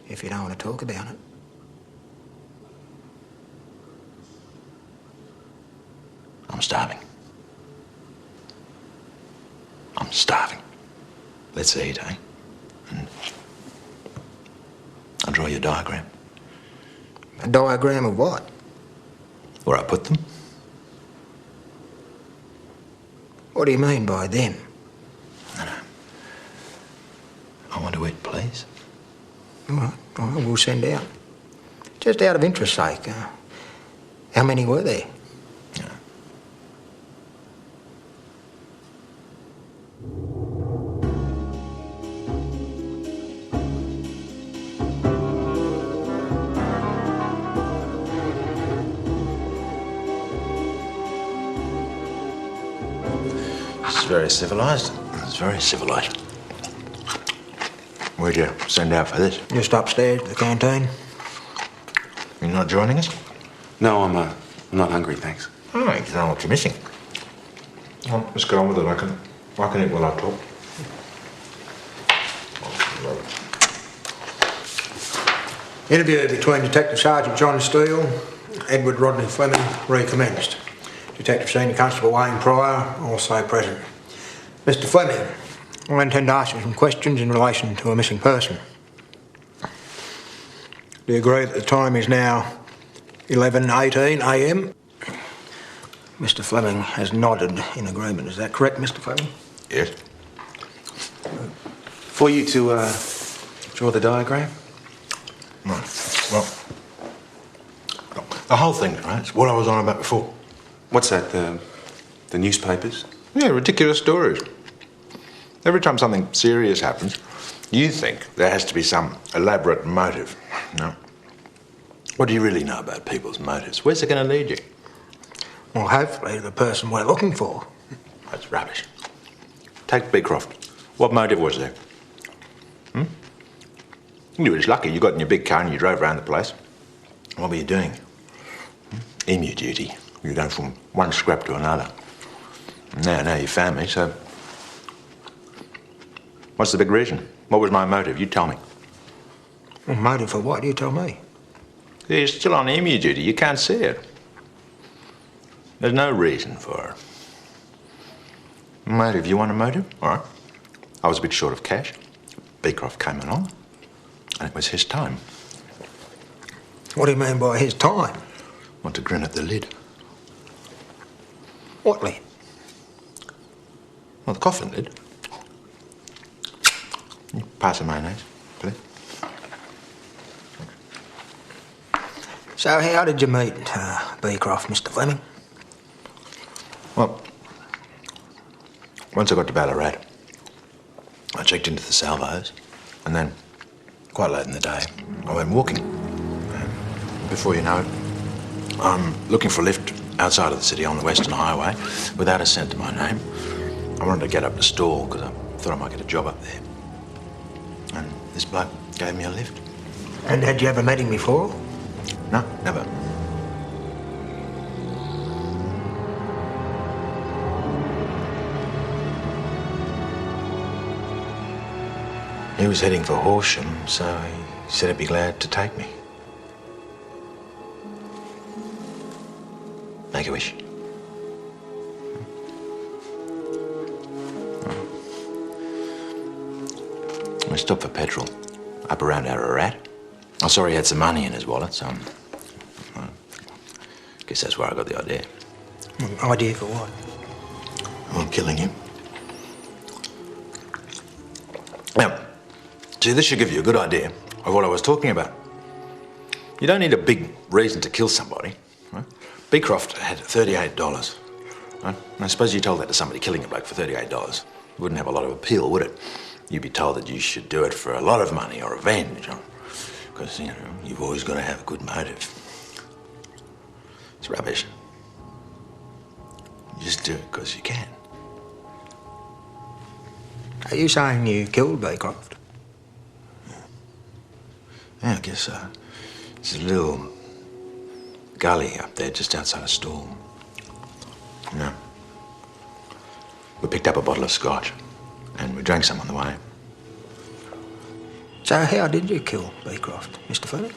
if you don't want to talk about it. I'm starving. I'm starving. Let's eat, eh? And I'll draw you a diagram. A diagram of what? Where I put them. What do you mean by them? I want to eat, please. All right, we'll send out. Just out of interest's sake, how many were there? It's very civilised. It's very civilised. Where'd you send out for this? Just upstairs to the canteen. You're not joining us? No, I'm not hungry, thanks. Oh, you don't know what you're missing. Well, let's get on with it. I can eat while I talk. Interview between Detective Sergeant John Steele, Edward Rodney Fleming, recommenced. Detective Senior Constable Wayne Pryor, also present. Mr. Fleming, I intend to ask you some questions in relation to a missing person. Do you agree that the time is now 11:18 a.m? Mr. Fleming has nodded in agreement. Is that correct, Mr. Fleming? Yes. For you to draw the diagram? Well, the whole thing, right? It's what I was on about before. What's that, the newspapers? Yeah, ridiculous stories. Every time something serious happens, you think there has to be some elaborate motive. No. What do you really know about people's motives? Where's it going to lead you? Well, hopefully the person we're looking for. That's rubbish. Take Beecroft. What motive was there? You were just lucky. You got in your big car and you drove around the place. What were you doing? Emu duty. You go from one scrap to another. Now you found me, so... What's the big reason? What was my motive? You tell me. Well, motive for what? You tell me. You're still on emu duty. You can't see it. There's no reason for it. Motive. You want a motive? All right. I was a bit short of cash. Beecroft came along, and it was his time. What do you mean by his time? Want to grin at the lid? What lid? Well, the coffin lid. Pass the mayonnaise, please. So how did you meet Beecroft, Mr. Fleming? Well, once I got to Ballarat, I checked into the salvos, and then, quite late in the day, I went walking. Before you know it, I'm looking for a lift outside of the city on the Western Highway without a cent to my name. I wanted to get up to Stawell because I thought I might get a job up there. And this bloke gave me a lift. And had you ever met him before? No, never. He was heading for Horsham, so he said he'd be glad to take me. Make Make a wish. We stopped for petrol up around Ararat. I saw he had some money in his wallet, so I guess that's where I got the idea. Idea for what? I'm killing him. Now, see, this should give you a good idea of what I was talking about. You don't need a big reason to kill somebody. Right? Beecroft had $38. Right? And I suppose you told that to somebody killing a bloke for $38. It wouldn't have a lot of appeal, would it? You'd be told that you should do it for a lot of money or revenge. Because, you know, you've always got to have a good motive. It's rubbish. You just do it because you can. Are you saying you killed Beecroft? Yeah, I guess so. There's a little gully up there just outside of Storm. You know, we picked up a bottle of scotch and we drank some on the way. So how did you kill Beecroft, Mr. Fleming?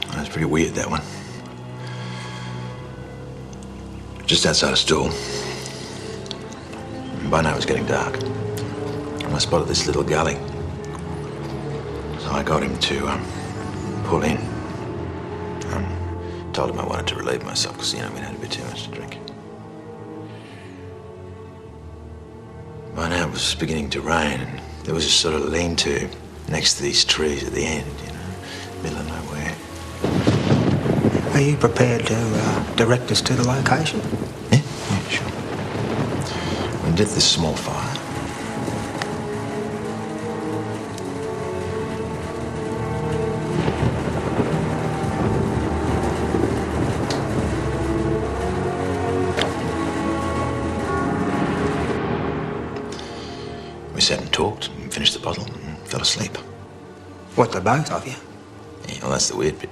Well, it's pretty weird, that one. Just outside of Storm. By now it was getting dark. And I spotted this little gully. So I got him to pull in. Told him I wanted to relieve myself because, you know, we'd had a bit too much to drink. By now it was beginning to rain and there was a sort of lean-to next to these trees at the end, you know, middle of nowhere. Are you prepared to direct us to the location? Yeah, sure. We lit this small fire. We sat and talked and finished the bottle and fell asleep. What, the both of you? Yeah, well, that's the weird bit.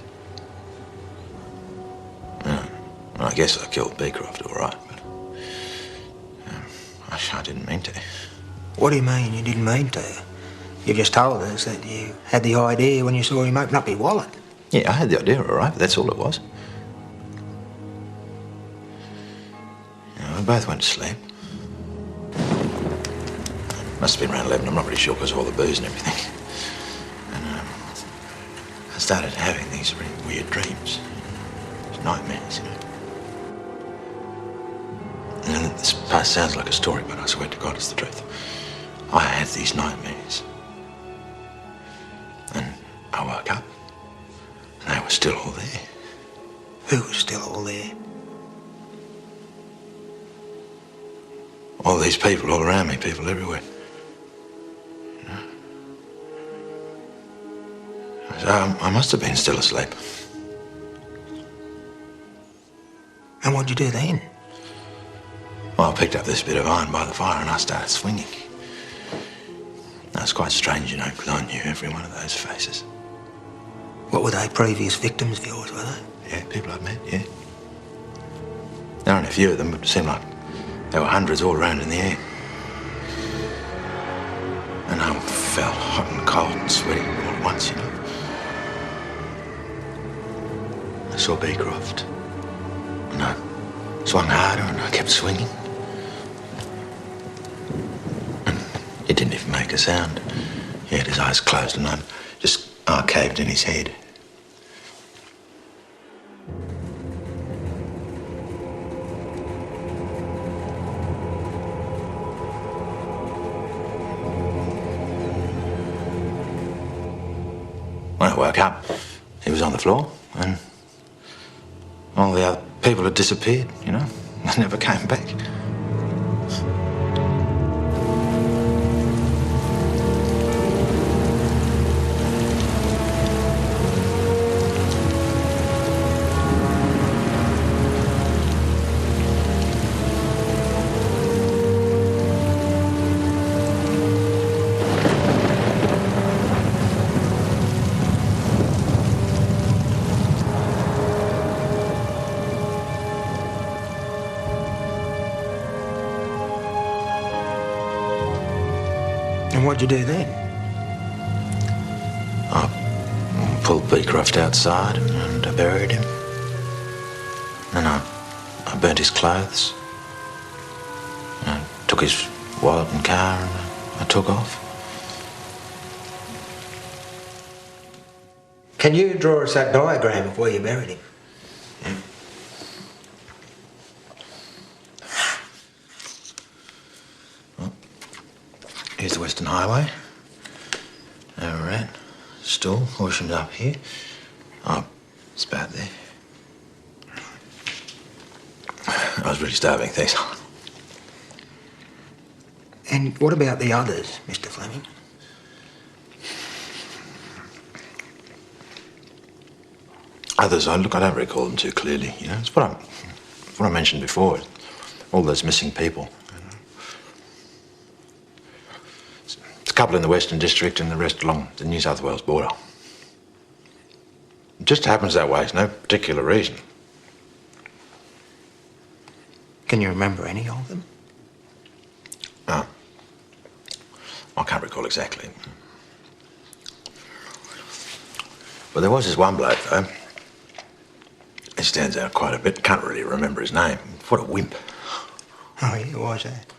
Yeah, well, I guess I killed Beecroft all right, but I didn't mean to. What do you mean you didn't mean to? You just told us that you had the idea when you saw him open up his wallet. Yeah, I had the idea, all right, but that's all it was. You know, we both went to sleep. Must have been around 11, I'm not really sure because of all the booze and everything. And I started having these really weird dreams. These nightmares, you know. And this part sounds like a story, but I swear to God it's the truth. I had these nightmares. And I woke up, and they were still all there. Who was still all there? All these people all around me, people everywhere. So I must have been still asleep. And what'd you do then? Well, I picked up this bit of iron by the fire and I started swinging. That's quite strange, you know, because I knew every one of those faces. What were they, previous victims of yours, were they? Yeah, people I've met, yeah. There aren't a few of them, but it seemed like there were hundreds all around in the air. And I felt hot and cold and sweaty all at once, you know. I saw Beecroft. And I swung harder and I kept swinging. And he didn't even make a sound. He had his eyes closed and I just arcaved in his head. When I woke up, he was on the floor and all the other people had disappeared, you know. They never came back. And what'd you do then? I pulled Beecroft outside and I buried him. And I burnt his clothes. I took his wallet and car and I took off. Can you draw us that diagram of where you buried him? Yeah. Well, here's the Western Highway. Rat, stool, Horsham up here. Oh, it's about there. I was really starving, thanks. And what about the others, Mr. Fleming? Others, I don't recall them too clearly. You know, it's what I mentioned before. All those missing people. You know. It's a couple in the Western District and the rest along the New South Wales border. It just happens that way. It's no particular reason. Can you remember any of them? No. I can't recall exactly. But there was this one bloke, though. He stands out quite a bit. Can't really remember his name. What a wimp. Oh, yeah, why is that?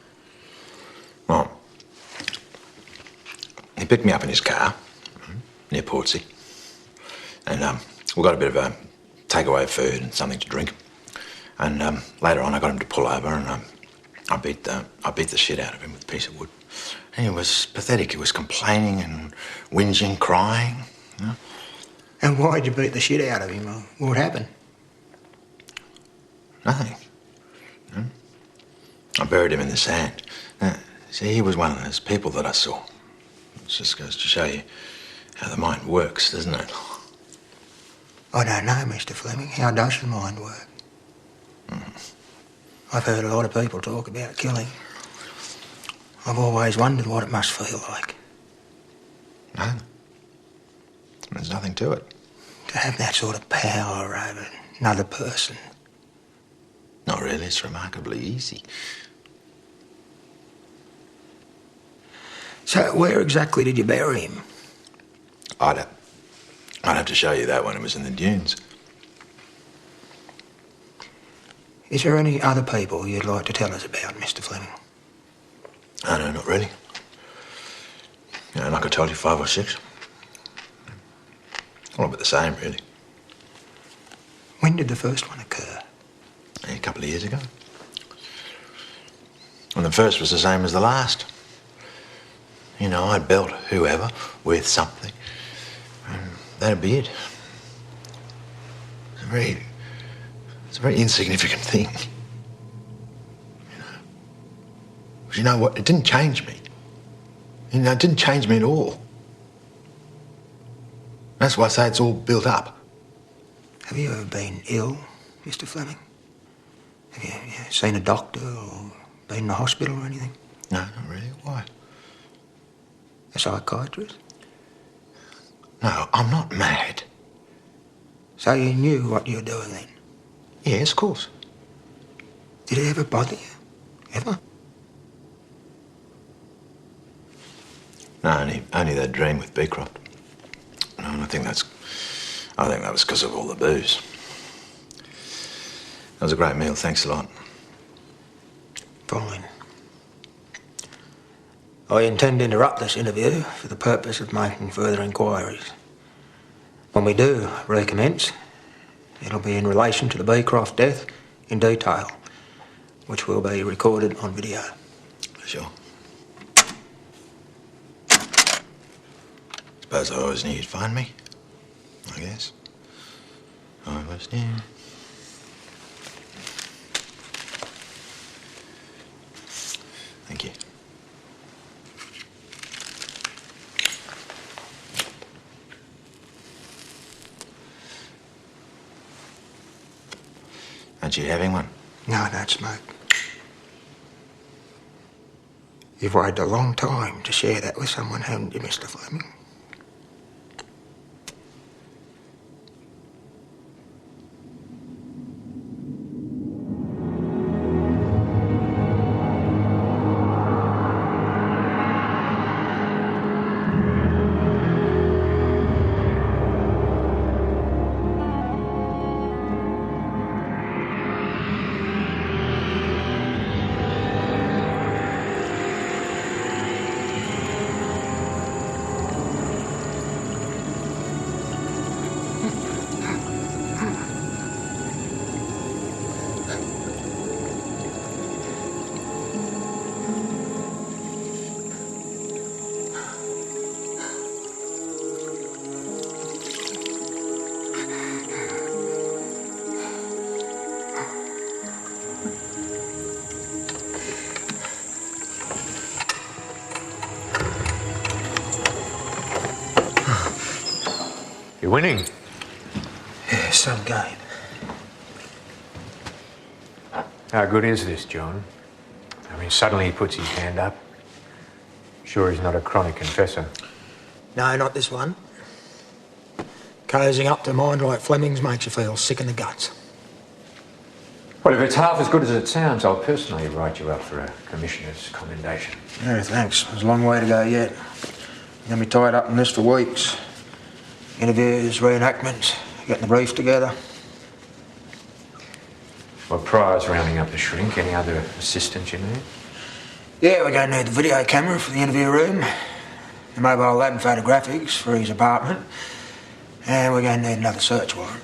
Well, he picked me up in his car near Portsea. And we got a bit of a takeaway food and something to drink. And later on, I got him to pull over and I beat the shit out of him with a piece of wood. And he was pathetic. He was complaining and whinging, crying. You know? And why'd you beat the shit out of him? What happened? Nothing. You know? I buried him in the sand. See, he was one of those people that I saw. It just goes to show you how the mind works, doesn't it? I don't know, Mr. Fleming. How does the mind work? I've heard a lot of people talk about killing. I've always wondered what it must feel like. No. There's nothing to it. To have that sort of power over another person. Not really. It's remarkably easy. So where exactly did you bury him? I'd have to show you that when it was in the dunes. Is there any other people you'd like to tell us about, Mr. Fleming? Oh, no, not really. You know, like I told you, 5 or 6. All about the same, really. When did the first one occur? A couple of years ago. And the first was the same as the last. You know, I'd belt whoever with something. And that'd be it. It's a very insignificant thing. You know. But you know what? It didn't change me. You know, it didn't change me at all. That's why I say it's all built up. Have you ever been ill, Mr. Fleming? Have you seen a doctor or been in the hospital or anything? No, not really. Why? A psychiatrist? No, I'm not mad. So you knew what you were doing then? Yes, of course. Did it ever bother you? Ever? No, only that dream with Beecroft. No, and I think that was because of all the booze. That was a great meal, thanks a lot. Fine. I intend to interrupt this interview for the purpose of making further inquiries. When we do recommence, it'll be in relation to the Beecroft death in detail, which will be recorded on video. Sure. Suppose I always knew you'd find me, I guess. I always knew. Thank you. Aren't you having one? No, I don't smoke. You've waited a long time to share that with someone, haven't you, Mr. Fleming? You're winning. Yeah, some game. How good is this, John? I mean, suddenly he puts his hand up. Sure he's not a chronic confessor. No, not this one. Closing up to a mind like Fleming's makes you feel sick in the guts. Well, if it's half as good as it sounds, I'll personally write you up for a commissioner's commendation. Yeah, thanks. There's a long way to go yet. I'm going to be tied up in this for weeks. Interviews, reenactments, getting the brief together. Well, Pryor's rounding up the shrink. Any other assistance you need? Yeah, we're going to need the video camera for the interview room, the mobile lab and photographics for his apartment, and we're going to need another search warrant.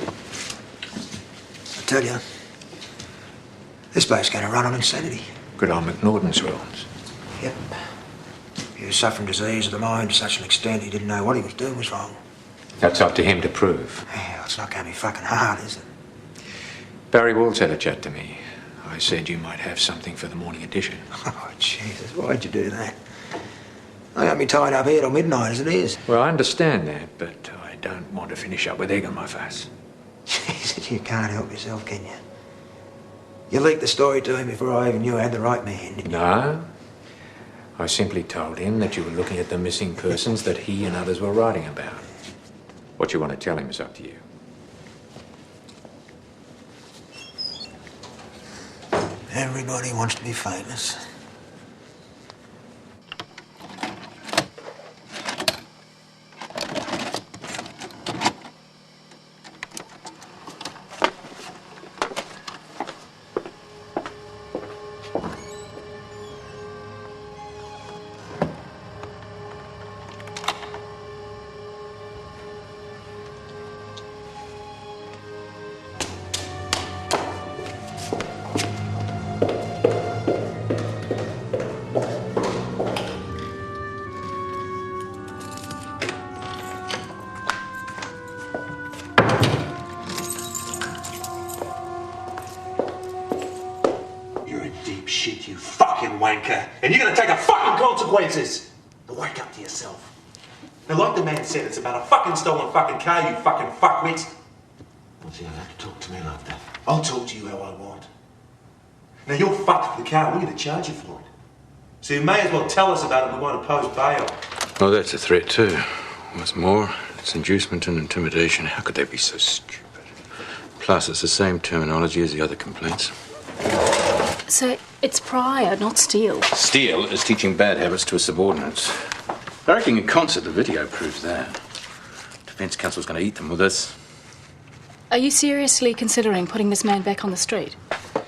I tell you, this bloke's going to run on insanity. Good old McNaughton's rules. Yep. He was suffering disease of the mind to such an extent he didn't know what he was doing was wrong. That's up to him to prove. Yeah, it's not going to be fucking hard, is it? Barry Walls had a chat to me. I said you might have something for the morning edition. Oh, Jesus, why'd you do that? I got me tied up here till midnight as it is. Well, I understand that, but I don't want to finish up with egg on my face. Jesus, you can't help yourself, can you? You leaked the story to him before I even knew I had the right man, didn't you? No. I simply told him that you were looking at the missing persons that he and others were writing about. What you want to tell him is up to you. Everybody wants to be famous. Shit, you fucking wanker. And you're gonna take the fucking consequences. Now wake up to yourself. Now, like the man said, it's about a fucking stolen fucking car, you fucking fuckwits. What's you gonna have to talk to me like that? I'll talk to you how I want. Now, you're fucked with the car. We're gonna charge you for it. So you may as well tell us about it. We won't oppose bail. Oh, that's a threat too. What's more, it's inducement and intimidation. How could they be so stupid? Plus, it's the same terminology as the other complaints. So it's Pryor, not Steele. Steele is teaching bad habits to his subordinates. I reckon in concert the video proves that. Defence counsel's going to eat them with us. Are you seriously considering putting this man back on the street? Well,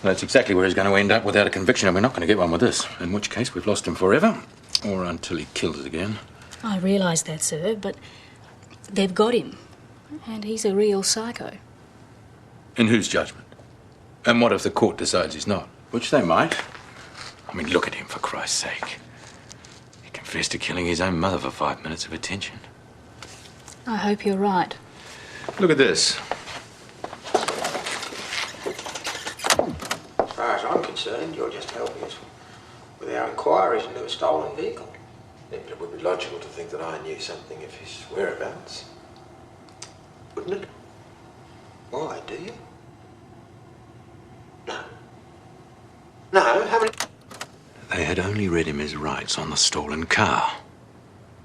that's exactly where he's going to end up without a conviction, and we're not going to get one with this. In which case, we've lost him forever, or until he kills us again. I realise that, sir, but they've got him, and he's a real psycho. In whose judgment? And what if the court decides he's not? Which they might. I mean, look at him, for Christ's sake. He confessed to killing his own mother for 5 minutes of attention. I hope you're right. Look at this. As far as I'm concerned, you're just helping us with our inquiries into a stolen vehicle. Yeah, but it would be logical to think that I knew something of his whereabouts. Wouldn't it? Why, do you? No, haven't. They had only read him his rights on the stolen car.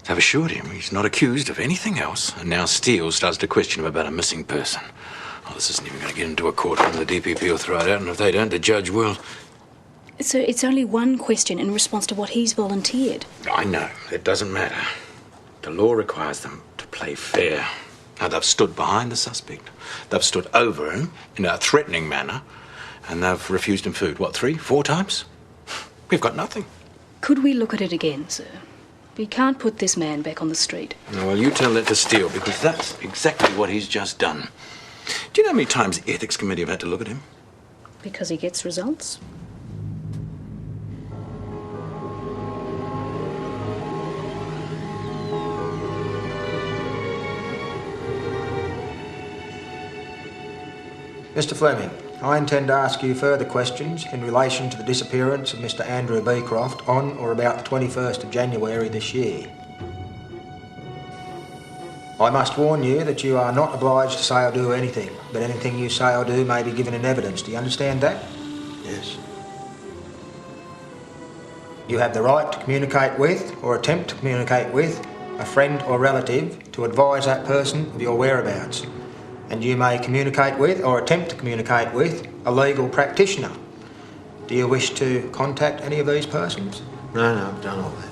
They've assured him he's not accused of anything else, and now Steele starts to question him about a missing person. Oh, this isn't even going to get into a courtroom. The DPP will throw it out, and if they don't, the judge will. So it's only one question in response to what he's volunteered. I know. It doesn't matter. The law requires them to play fair. Now, they've stood behind the suspect. They've stood over him in a threatening manner, and they've refused him food, what, 3, 4 times? We've got nothing. Could we look at it again, sir? We can't put this man back on the street. No, well, you tell that to Steele, because that's exactly what he's just done. Do you know how many times the Ethics Committee have had to look at him? Because he gets results? Mr. Fleming, I intend to ask you further questions in relation to the disappearance of Mr. Andrew Beecroft on or about the 21st of January this year. I must warn you that you are not obliged to say or do anything, but anything you say or do may be given in evidence. Do you understand that? Yes. You have the right to communicate with, or attempt to communicate with, a friend or relative to advise that person of your whereabouts. And you may communicate with, or attempt to communicate with, a legal practitioner. Do you wish to contact any of these persons? No, I've done all that.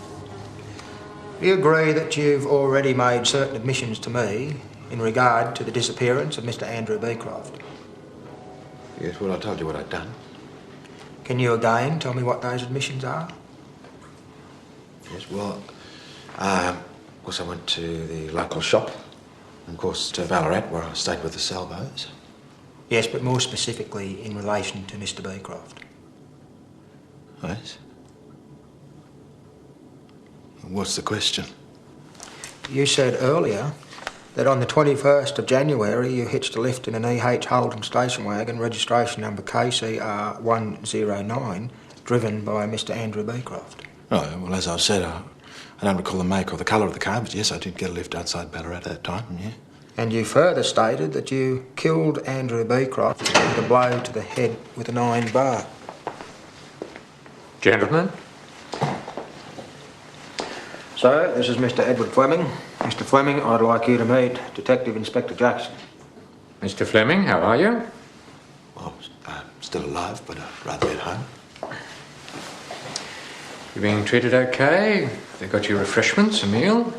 Do you agree that you've already made certain admissions to me in regard to the disappearance of Mr. Andrew Beecroft? Yes, well, I told you what I'd done. Can you again tell me what those admissions are? Yes, well, of course I went to the local shop, and of course to Ballarat, where I stayed with the Salvos. Yes, but more specifically in relation to Mr. Beecroft. Yes? What's the question? You said earlier that on the 21st of January you hitched a lift in an E.H. Hold'em station wagon, registration number KCR 109, driven by Mr. Andrew Beecroft. Oh, well, as I've said, I don't recall the make or the colour of the car, but yes, I did get a lift outside Ballarat at that time, yeah. And you further stated that you killed Andrew Beecroft with a blow to the head with an iron bar. Gentlemen? So, this is Mr. Edward Fleming. Mr. Fleming, I'd like you to meet Detective Inspector Jackson. Mr. Fleming, how are you? Well, I'm still alive, but I'd rather be at home. You being treated okay? They got you refreshments, a meal?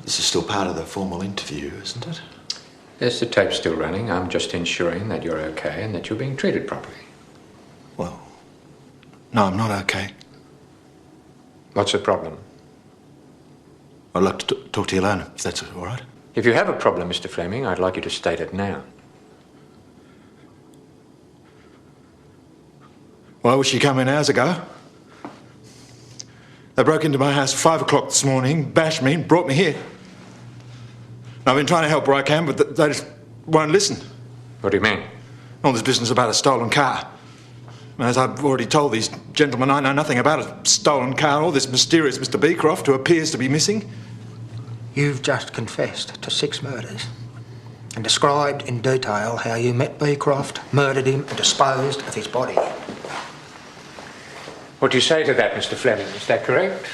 This is still part of the formal interview, isn't it? Yes, the tape's still running. I'm just ensuring that you're okay and that you're being treated properly. Well, no, I'm not okay. What's the problem? I'd like to talk to you alone, if that's all right. If you have a problem, Mr. Fleming, I'd like you to state it now. Well, she came in hours ago. They broke into my house at 5 o'clock this morning, bashed me and brought me here. I've been trying to help where I can, but they just won't listen. What do you mean? All this business about a stolen car. As I've already told these gentlemen, I know nothing about a stolen car or this mysterious Mr. Beecroft who appears to be missing. You've just confessed to 6 murders and described in detail how you met Beecroft, murdered him and disposed of his body. What do you say to that, Mr. Fleming? Is that correct?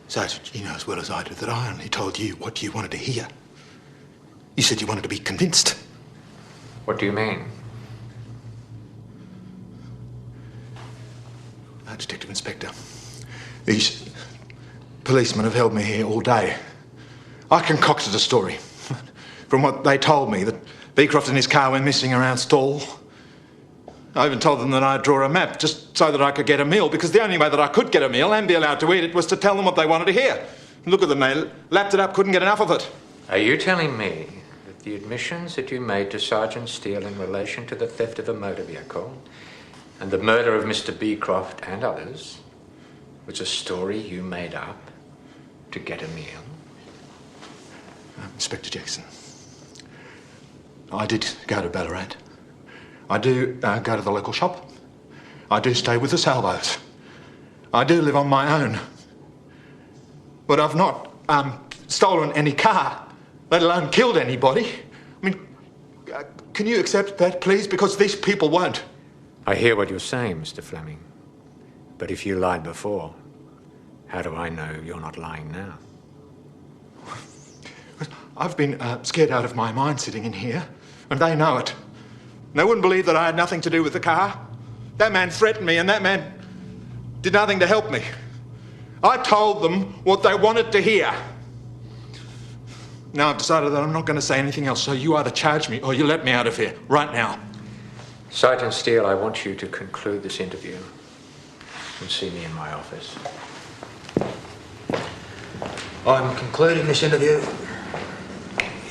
Sergeant, you know as well as I do that I only told you what you wanted to hear. You said you wanted to be convinced. What do you mean? Detective Inspector, these policemen have held me here all day. I concocted a story. From what they told me, that Beecroft and his car went missing around Stall. I even told them that I'd draw a map just so that I could get a meal, because the only way that I could get a meal and be allowed to eat it was to tell them what they wanted to hear. Look at them, they lapped it up, couldn't get enough of it. Are you telling me that the admissions that you made to Sergeant Steele in relation to the theft of a motor vehicle and the murder of Mr. Beecroft and others was a story you made up to get a meal? Inspector Jackson, I did go to Ballarat. I do go to the local shop. I do stay with the Salvos. I do live on my own. But I've not stolen any car, let alone killed anybody. I mean, can you accept that, please? Because these people won't. I hear what you're saying, Mr. Fleming. But if you lied before, how do I know you're not lying now? I've been scared out of my mind sitting in here, and they know it. And they wouldn't believe that I had nothing to do with the car. That man threatened me, and that man did nothing to help me. I told them what they wanted to hear. Now I've decided that I'm not going to say anything else, so you either charge me or you let me out of here, right now. Sergeant Steele, I want you to conclude this interview and see me in my office. I'm concluding this interview.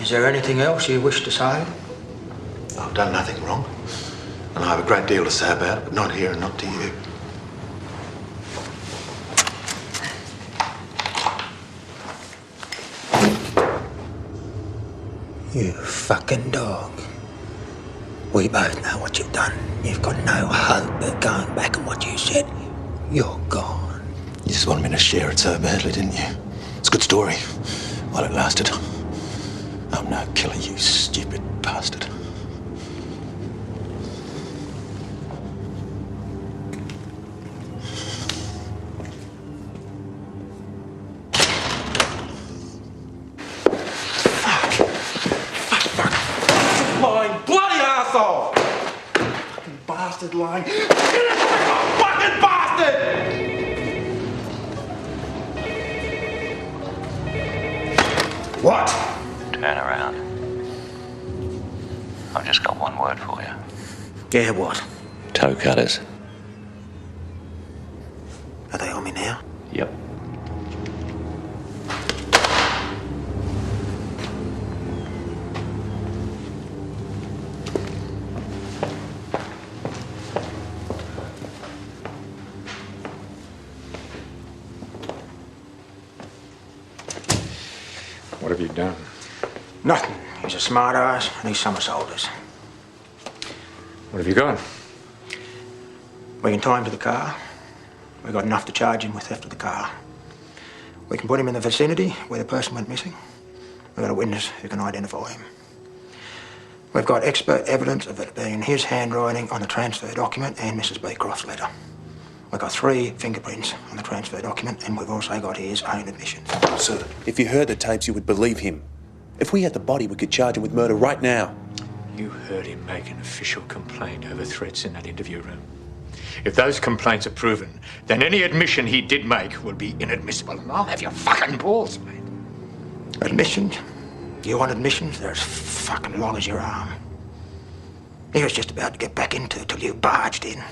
Is there anything else you wish to say? I've done nothing wrong, and I have a great deal to say about it, but not here and not to you. You fucking dog. We both know what you've done. You've got no hope of going back on what you said. You're gone. You just wanted me to share it so badly, didn't you? Good story. While it lasted. I'm no killer, you stupid bastard. Lying bloody arsehole! Fucking bastard lying. Fucking bastard! What? Turn around. I've just got one word for you. Yeah, what? Toe cutters. Are they on me now? Yep. What have you done? Nothing. He's a smart ass and he's somersaulters. What have you got? We can tie him to the car. We've got enough to charge him with theft of the car. We can put him in the vicinity where the person went missing. We've got a witness who can identify him. We've got expert evidence of it being his handwriting on the transfer document and Mrs. Beecroft's letter. We've got 3 fingerprints on the transfer document, and we've also got his own admission. Sir, if you heard the tapes, you would believe him. If we had the body, we could charge him with murder right now. You heard him make an official complaint over threats in that interview room. If those complaints are proven, then any admission he did make will be inadmissible, and I'll have your fucking balls, mate. Admissions? You want admissions? They're as fucking long as your arm. He was just about to get back into it till you barged in.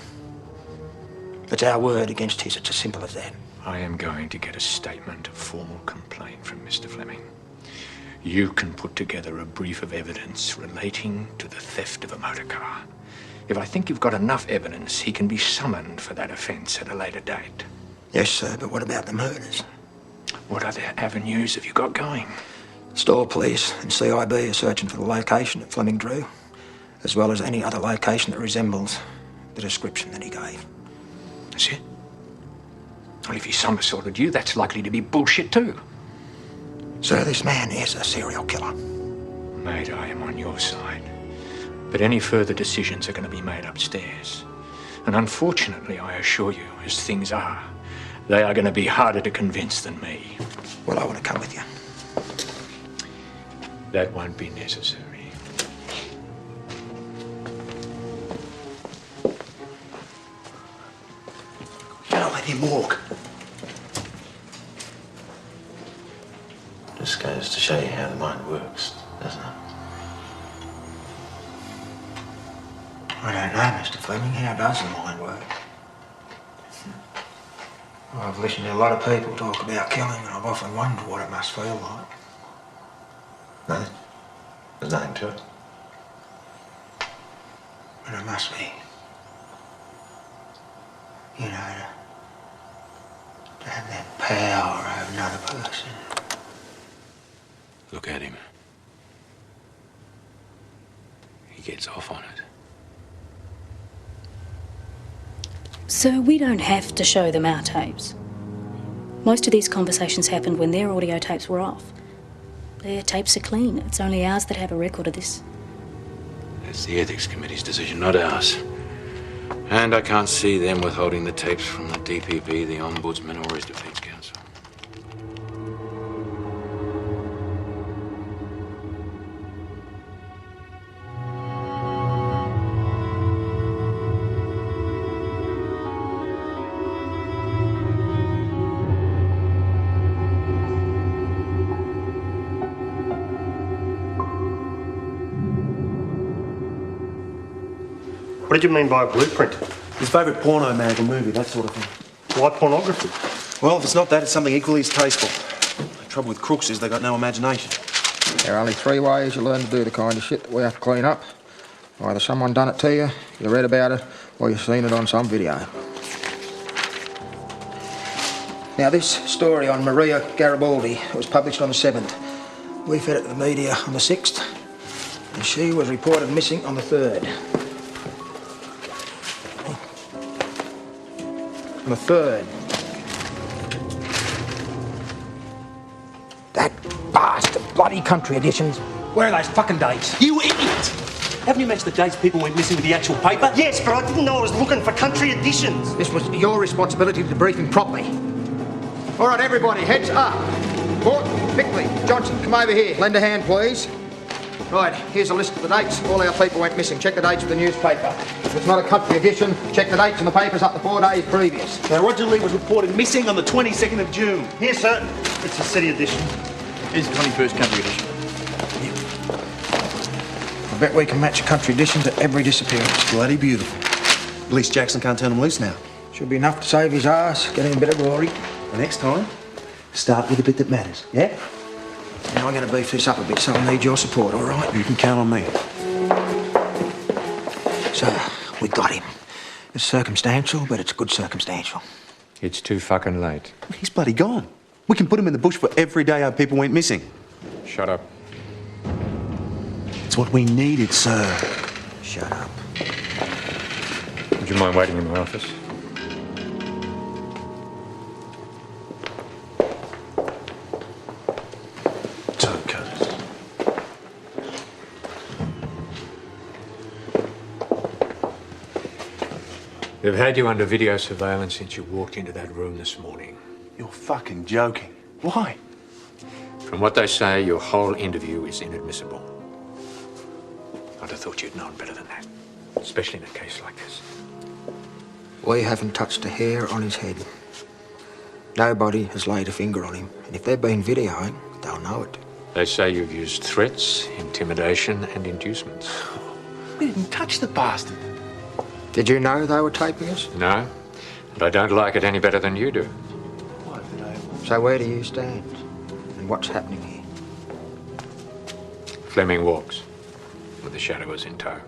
It's our word against his. It's as simple as that. I am going to get a statement of formal complaint from Mr. Fleming. You can put together a brief of evidence relating to the theft of a motor car. If I think you've got enough evidence, he can be summoned for that offence at a later date. Yes, sir, but what about the murders? What other avenues have you got going? Store police and CIB are searching for the location that Fleming drew, as well as any other location that resembles the description that he gave. That's it? Well, if he somersaulted you, that's likely to be bullshit too. Sir, this man is a serial killer. Mate, I am on your side. But any further decisions are going to be made upstairs. And unfortunately, I assure you, as things are, they are going to be harder to convince than me. Well, I want to come with you. That won't be necessary. Don't let him walk. Just goes to show you how the mind works, doesn't it? I don't know, Mr. Fleming. How does the mind work? Well, I've listened to a lot of people talk about killing, and I've often wondered what it must feel like. No, there's nothing to it. But it must be. You know, to have that power over another person. Look at him. He gets off on it. So we don't have to show them our tapes. Most of these conversations happened when their audio tapes were off. Their tapes are clean. It's only ours that have a record of this. That's the Ethics Committee's decision, not ours. And I can't see them withholding the tapes from the DPP, the Ombudsman, or his Defence Counsel. What did you mean by a blueprint? His favourite porno mag or movie, that sort of thing. Why pornography? Well, if it's not that, it's something equally as tasteful. The trouble with crooks is they got no imagination. There are only 3 ways you learn to do the kind of shit that we have to clean up. Either someone done it to you, you read about it, or you've seen it on some video. Now, this story on Maria Garibaldi was published on the 7th. We fed it to the media on the 6th, and she was reported missing on the 3rd. On the 3rd. bloody country editions. Where are those fucking dates? You idiot! Haven't you matched the dates people went missing with the actual paper? Yes, but I didn't know I was looking for country editions. This was your responsibility to brief him properly. All right, everybody, heads up. Port, Bickley, Johnson, come over here. Lend a hand, please. Right, here's a list of the dates all our people went missing. Check the dates of the newspaper. If it's not a country edition, check the dates in the papers up to 4 days previous. Now, Roger Lee was reported missing on the 22nd of June. Here, sir. It's a city edition. Here's the 21st country edition. I bet we can match a country edition to every disappearance. Bloody beautiful. At least Jackson can't turn them loose now. Should be enough to save his ass, get him a bit of glory. The next time, start with the bit that matters, yeah? Now I'm going to beef this up a bit, so I need your support, all right? You can count on me. So, we got him. It's circumstantial, but it's good circumstantial. It's too fucking late. He's bloody gone. We can put him in the bush for every day our people went missing. Shut up. It's what we needed, sir. Shut up. Would you mind waiting in my office? They've had you under video surveillance since you walked into that room this morning. You're fucking joking. Why? From what they say, your whole interview is inadmissible. I'd have thought you'd known better than that, especially in a case like this. We haven't touched a hair on his head. Nobody has laid a finger on him, and if they've been videoing, they'll know it. They say you've used threats, intimidation, and inducements. We didn't touch the bastard. Did you know they were taping us? No, but I don't like it any better than you do. So where do you stand? And what's happening here? Fleming walks, with the shadowers in tow.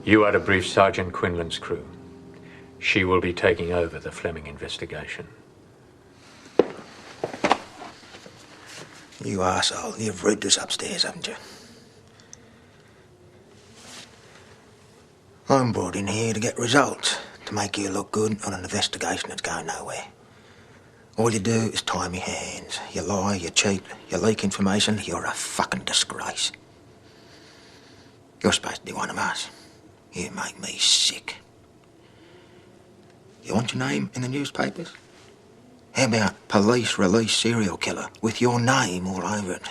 You are to brief Sergeant Quinlan's crew. She will be taking over the Fleming investigation. You arsehole, you've rigged us upstairs, haven't you? I'm brought in here to get results, to make you look good on an investigation that's going nowhere. All you do is tie me hands. You lie, you cheat, you leak information, you're a fucking disgrace. You're supposed to be one of us. You make me sick. You want your name in the newspapers? How about police release serial killer with your name all over it?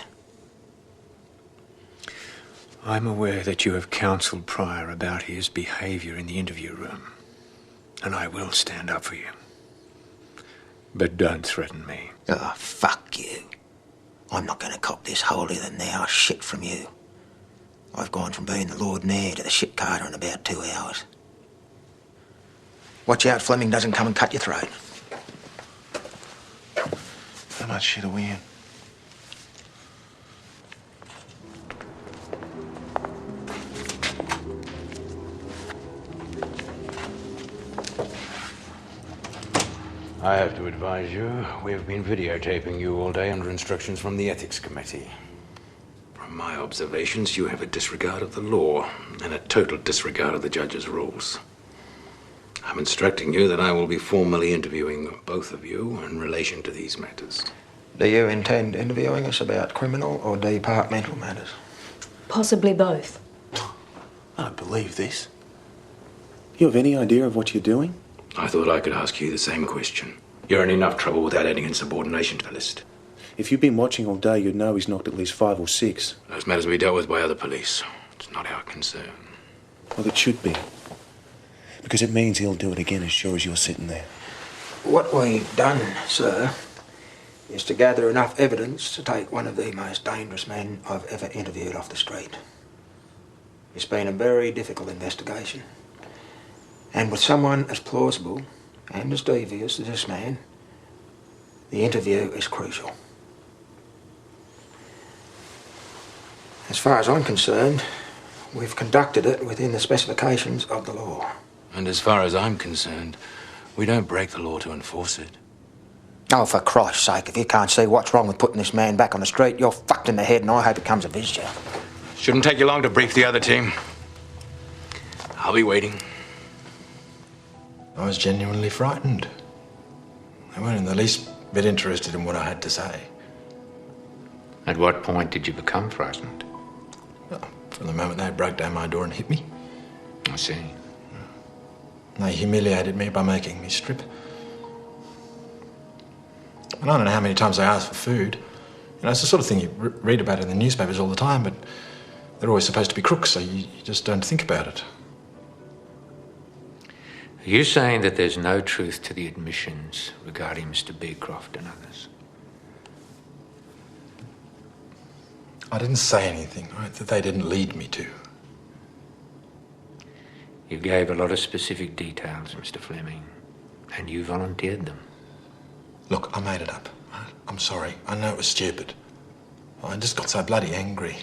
I'm aware that you have counselled Pryor about his behaviour in the interview room, and I will stand up for you. But don't threaten me. Oh, fuck you. I'm not going to cop this holier-than-thou shit from you. I've gone from being the Lord Mayor to the shit carter in about 2 hours. Watch out Fleming doesn't come and cut your throat. How much shit are we in? I have to advise you, we have been videotaping you all day under instructions from the Ethics Committee. From my observations, you have a disregard of the law and a total disregard of the judge's rules. I'm instructing you that I will be formally interviewing both of you in relation to these matters. Do you intend interviewing us about criminal or departmental matters? Possibly both. I don't believe this. You have any idea of what you're doing? I thought I could ask you the same question. You're in enough trouble without adding insubordination to the list. If you've been watching all day, you'd know he's knocked at least 5 or 6. Those matters will be dealt with by other police. It's not our concern. Well, it should be. Because it means he'll do it again as sure as you're sitting there. What we've done, sir, is to gather enough evidence to take one of the most dangerous men I've ever interviewed off the street. It's been a very difficult investigation. And with someone as plausible and as devious as this man, the interview is crucial. As far as I'm concerned, we've conducted it within the specifications of the law. And as far as I'm concerned, we don't break the law to enforce it. Oh, for Christ's sake, if you can't see what's wrong with putting this man back on the street, you're fucked in the head and I hope it comes a visitor. Shouldn't take you long to brief the other team. I'll be waiting. I was genuinely frightened. They weren't in the least bit interested in what I had to say. At what point did you become frightened? From the moment they broke down my door and hit me. I see. They humiliated me by making me strip. And I don't know how many times they asked for food. You know, it's the sort of thing you read about in the newspapers all the time, but they're always supposed to be crooks, so you just don't think about it. Are you saying that there's no truth to the admissions regarding Mr. Beecroft and others? I didn't say anything, right, that they didn't lead me to. You gave a lot of specific details, Mr. Fleming, and you volunteered them. Look, I made it up. Right? I'm sorry. I know it was stupid. I just got so bloody angry.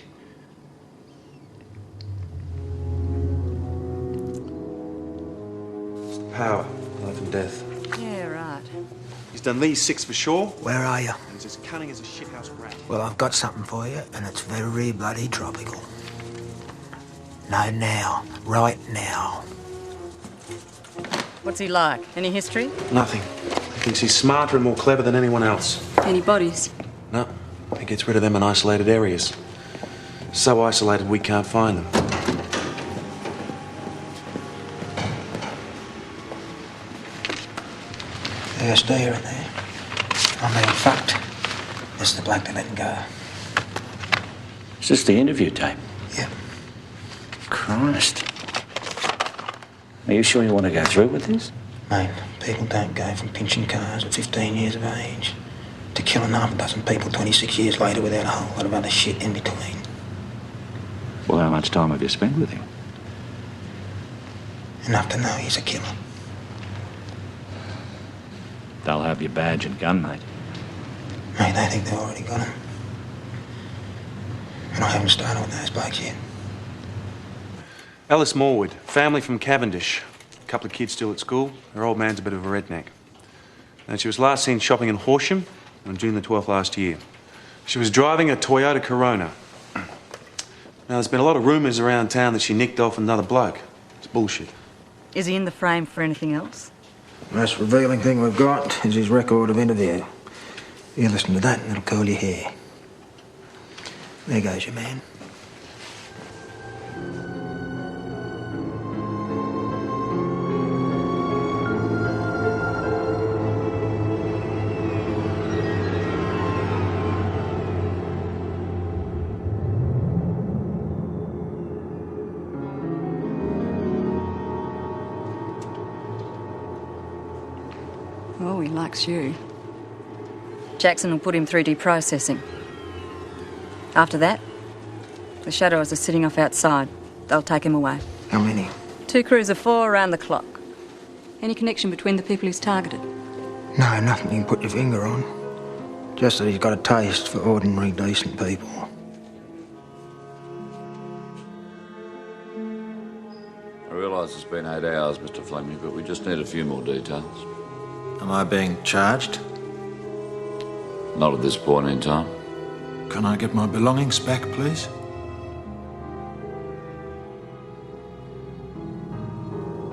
Power, life and death. Yeah, right. He's done these 6 for sure. Where are you? And he's as cunning as a shithouse rat. Well, I've got something for you, and it's very bloody tropical. No, now. Right now. What's he like? Any history? Nothing. He thinks he's smarter and more clever than anyone else. Any bodies? No, he gets rid of them in isolated areas. So isolated we can't find them. There's deer in there. I mean, fucked. This is the bloke they're letting go. Is this the interview tape? Yeah. Christ. Are you sure you want to go through with this? Mate, people don't go from pinching cars at 15 years of age to killing half a dozen people 26 years later without a whole lot of other shit in between. Well, how much time have you spent with him? Enough to know he's a killer. They'll have your badge and gun, mate. Mate, they think they've already got him. And I haven't started with those blokes yet. Alice Morwood, family from Cavendish. A couple of kids still at school. Her old man's a bit of a redneck. And she was last seen shopping in Horsham on June the 12th last year. She was driving a Toyota Corona. Now, there's been a lot of rumours around town that she nicked off another bloke. It's bullshit. Is he in the frame for anything else? Most revealing thing we've got is his record of interview. You listen to that and it'll curl your hair. There goes your man. Oh, he likes you. Jackson will put him through deprocessing. After that, the Shadows are sitting off outside. They'll take him away. How many? 2 crews of 4 around the clock. Any connection between the people he's targeted? No, nothing you can put your finger on. Just that he's got a taste for ordinary, decent people. I realise it's been 8 hours, Mr. Fleming, but we just need a few more details. Am I being charged? Not at this point in time. Can I get my belongings back, please?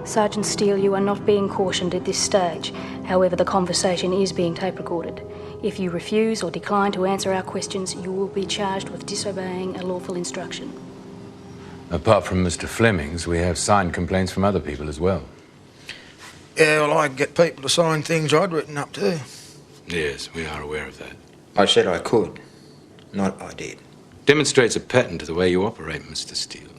Sergeant Steele, you are not being cautioned at this stage. However, the conversation is being tape recorded. If you refuse or decline to answer our questions, you will be charged with disobeying a lawful instruction. Apart from Mr. Fleming's, we have signed complaints from other people as well. Yeah, well, I get people to sign things I'd written up too. Yes, we are aware of that. I said I could, not I did. Demonstrates a pattern to the way you operate, Mr. Steele.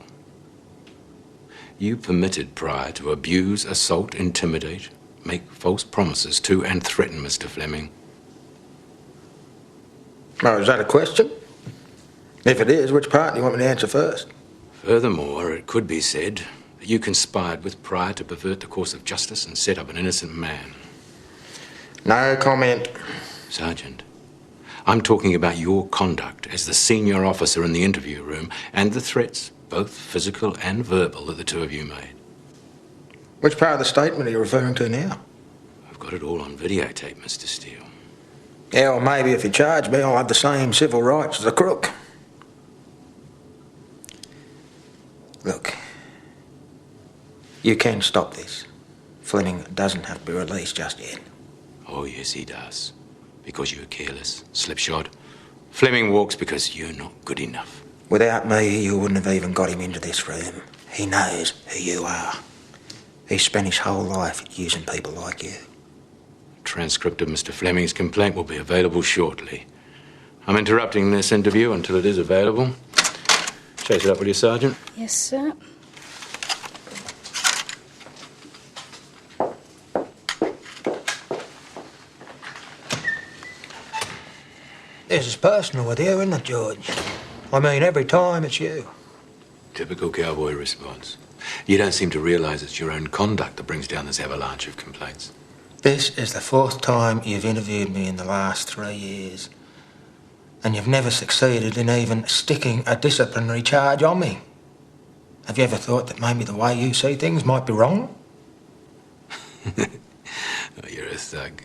You permitted Pryor to abuse, assault, intimidate, make false promises to and threaten Mr. Fleming. Oh, is that a question? If it is, which part do you want me to answer first? Furthermore, it could be said that you conspired with Pryor to pervert the course of justice and set up an innocent man. No comment. Sergeant, I'm talking about your conduct as the senior officer in the interview room and the threats, both physical and verbal, that the two of you made. Which part of the statement are you referring to now? I've got it all on videotape, Mr. Steele. Yeah, well, maybe if you charge me, I'll have the same civil rights as a crook. Look, you can stop this. Fleming doesn't have to be released just yet. Oh, yes, he does. Because you were careless, slipshod, Fleming walks because you're not good enough. Without me, you wouldn't have even got him into this room. He knows who you are. He's spent his whole life using people like you. Transcript of Mr. Fleming's complaint will be available shortly. I'm interrupting this interview until it is available. Chase it up, will you, Sergeant? Yes, sir. This is personal with you, isn't it, George? I mean, every time it's you. Typical cowboy response. You don't seem to realise it's your own conduct that brings down this avalanche of complaints. This is the 4th time you've interviewed me in the last 3 years. And you've never succeeded in even sticking a disciplinary charge on me. Have you ever thought that maybe the way you see things might be wrong? Oh, you're a thug.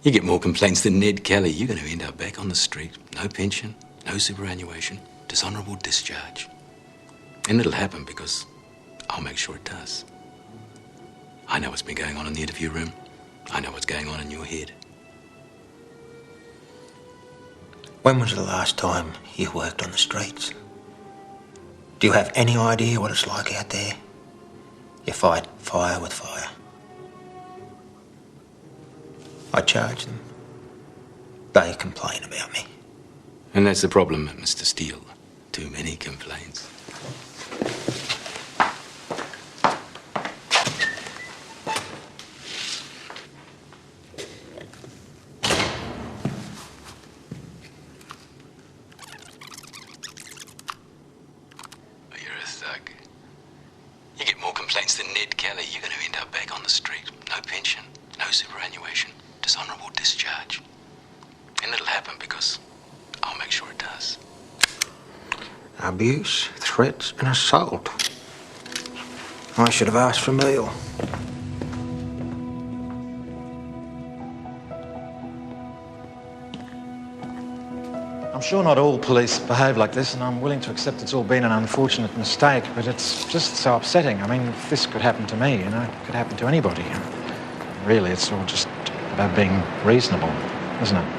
You get more complaints than Ned Kelly. You're going to end up back on the street. No pension, no superannuation, dishonourable discharge. And it'll happen because I'll make sure it does. I know what's been going on in the interview room. I know what's going on in your head. When was the last time you worked on the streets? Do you have any idea what it's like out there? You fight fire with fire. I charge them. They complain about me. And that's the problem, Mr. Steele. Too many complaints. Than Ned Kelly, you're going to end up back on the street. No pension, no superannuation, dishonourable discharge. And it'll happen because I'll make sure it does. Abuse, threats and assault. I should have asked for a meal. I'm sure not all police behave like this, and I'm willing to accept it's all been an unfortunate mistake, but it's just so upsetting. I mean, if this could happen to me, you know, it could happen to anybody. Really, it's all just about being reasonable, isn't it?